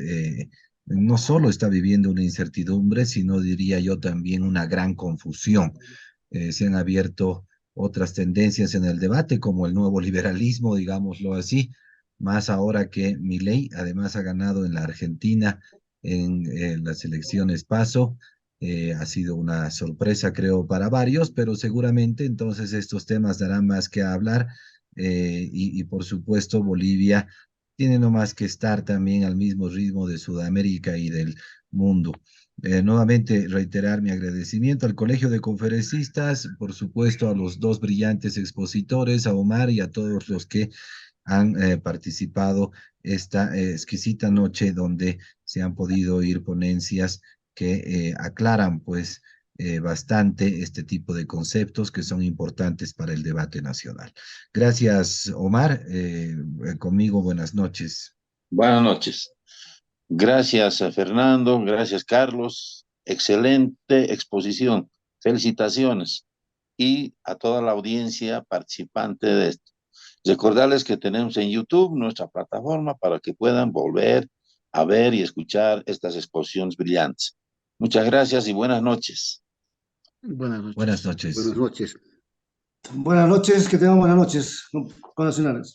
no solo está viviendo una incertidumbre, sino diría yo también una gran confusión. Se han abierto otras tendencias en el debate, como el nuevo liberalismo, digámoslo así, más ahora que Milei además ha ganado en la Argentina en las elecciones PASO. Ha sido una sorpresa, creo, para varios, pero seguramente entonces estos temas darán más que hablar y por supuesto Bolivia tiene no más que estar también al mismo ritmo de Sudamérica y del mundo. Nuevamente reiterar mi agradecimiento al Colegio de Conferencistas, por supuesto a los dos brillantes expositores, a Omar y a todos los que han participado esta exquisita noche donde se han podido oír ponencias que aclaran pues bastante este tipo de conceptos que son importantes para el debate nacional. Gracias, Omar. Conmigo, buenas noches. Buenas noches. Gracias a Fernando, gracias Carlos. Excelente exposición. Felicitaciones. Y a toda la audiencia participante de esto. Recordarles que tenemos en YouTube nuestra plataforma para que puedan volver a ver y escuchar estas exposiciones brillantes. Muchas gracias y buenas noches. Buenas noches. Buenas noches. Buenas noches. Buenas noches, que tengan buenas noches, connacionales.